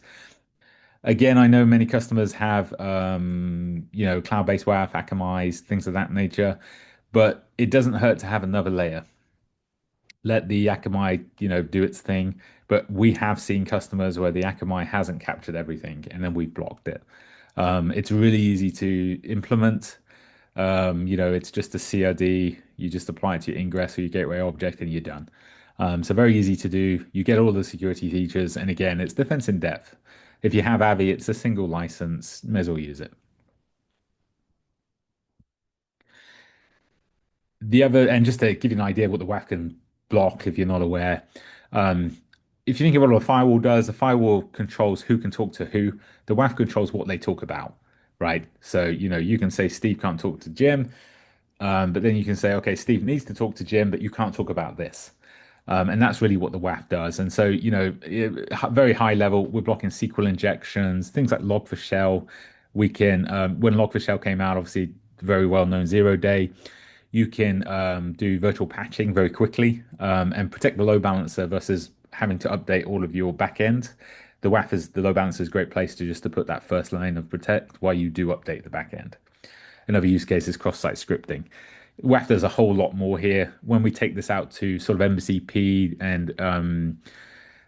Speaker 2: Again, I know many customers have cloud-based WAF, Akamai's, things of that nature, but it doesn't hurt to have another layer. Let the Akamai, do its thing. But we have seen customers where the Akamai hasn't captured everything, and then we've blocked it. It's really easy to implement. It's just a CRD. You just apply it to your ingress or your gateway object, and you're done. So very easy to do. You get all the security features, and again, it's defense in depth. If you have Avi, it's a single license. May as well use it. The other, and just to give you an idea of what the WAF can block, if you're not aware, um, if you think about what a firewall does, a firewall controls who can talk to who. The WAF controls what they talk about, right? So, you can say Steve can't talk to Jim, but then you can say, okay, Steve needs to talk to Jim, but you can't talk about this. And that's really what the WAF does. And so, very high level, we're blocking SQL injections, things like Log4Shell. We can, when Log4Shell came out, obviously, very well known 0-day, you can do virtual patching very quickly, and protect the load balancer versus having to update all of your backend. The load balancer is a great place to put that first line of protect while you do update the backend. Another use case is cross-site scripting. WAF does a whole lot more here. When we take this out to sort of MCP, and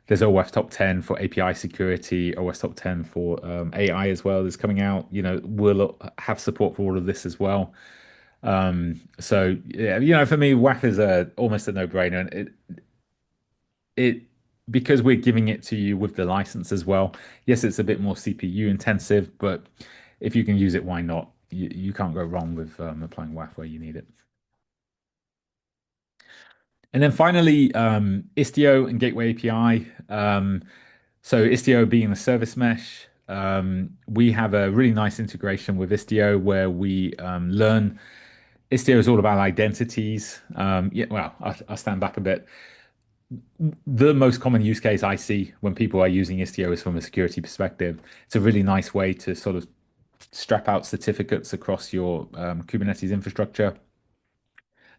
Speaker 2: there's OWASP top 10 for API security, OWASP top 10 for AI as well that's coming out. We'll have support for all of this as well. So yeah, for me, WAF is almost a no-brainer. And it because we're giving it to you with the license as well. Yes, it's a bit more CPU intensive, but if you can use it, why not? You can't go wrong with applying WAF where you need it. And then finally, Istio and Gateway API. So Istio being the service mesh, we have a really nice integration with Istio where we learn. Istio is all about identities. Yeah, well, I'll stand back a bit. The most common use case I see when people are using Istio is from a security perspective. It's a really nice way to sort of strap out certificates across your Kubernetes infrastructure.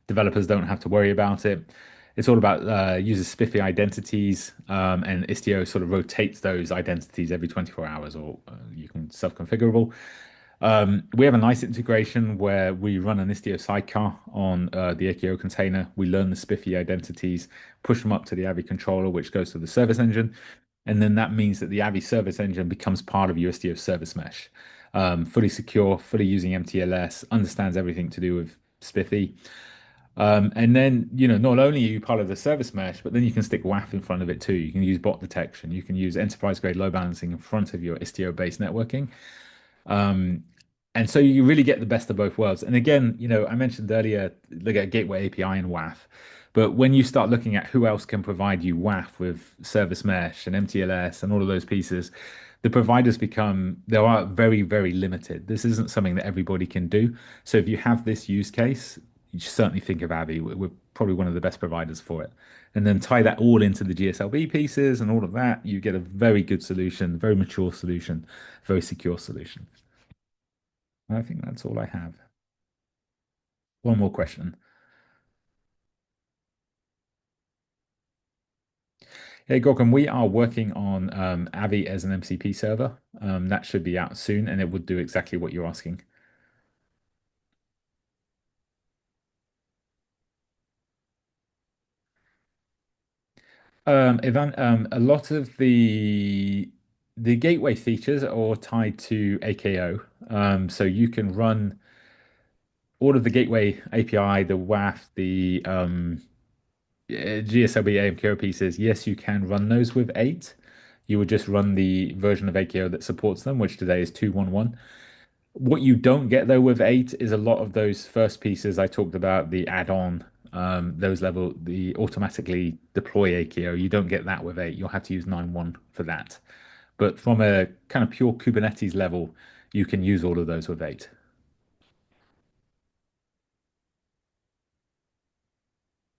Speaker 2: Developers don't have to worry about it. It's all about user specific identities, and Istio sort of rotates those identities every 24 hours, or you can self-configurable. We have a nice integration where we run an Istio sidecar on the AKO container. We learn the spiffy identities, push them up to the Avi controller, which goes to the service engine. And then that means that the Avi service engine becomes part of your Istio service mesh. Fully secure, fully using MTLS, understands everything to do with spiffy. And then, not only are you part of the service mesh, but then you can stick WAF in front of it too. You can use bot detection. You can use enterprise grade load balancing in front of your Istio based networking. Um, and so you really get the best of both worlds. And again, I mentioned earlier, look at Gateway API and WAF. But when you start looking at who else can provide you WAF with service mesh and MTLS and all of those pieces, the providers they are very, very limited. This isn't something that everybody can do. So if you have this use case, you should certainly think of Avi. We're probably one of the best providers for it. And then tie that all into the GSLB pieces and all of that, you get a very good solution, very mature solution, very secure solution. I think that's all I have. One more question. Hey, Gorgon, we are working on Avi as an MCP server. That should be out soon, and it would do exactly what you're asking. Ivan, a lot of the gateway features are all tied to AKO. So you can run all of the gateway API, the WAF, the GSLB AMKO pieces. Yes, you can run those with 8. You would just run the version of AKO that supports them, which today is 2.1.1. What you don't get though with 8 is a lot of those first pieces I talked about, the add-on, those level, the automatically deploy AKO. You don't get that with 8. You'll have to use 9.1 for that. But from a kind of pure Kubernetes level, you can use all of those with 8.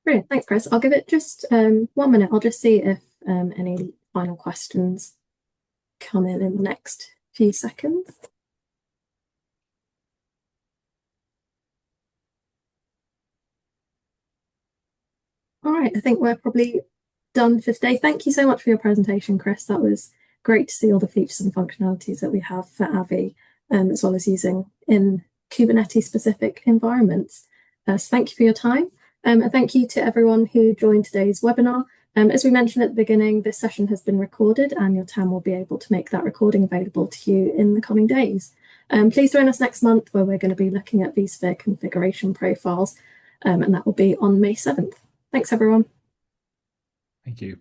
Speaker 1: Brilliant. Thanks, Chris. I'll give it just 1 minute. I'll just see if any final questions come in the next few seconds. All right, I think we're probably done for today. Thank you so much for your presentation, Chris. That was great to see all the features and functionalities that we have for Avi, as well as using in Kubernetes specific environments. So thank you for your time. And thank you to everyone who joined today's webinar. As we mentioned at the beginning, this session has been recorded and your TAM will be able to make that recording available to you in the coming days. Please join us next month where we're going to be looking at vSphere configuration profiles, and that will be on May 7th. Thanks, everyone.
Speaker 2: Thank you.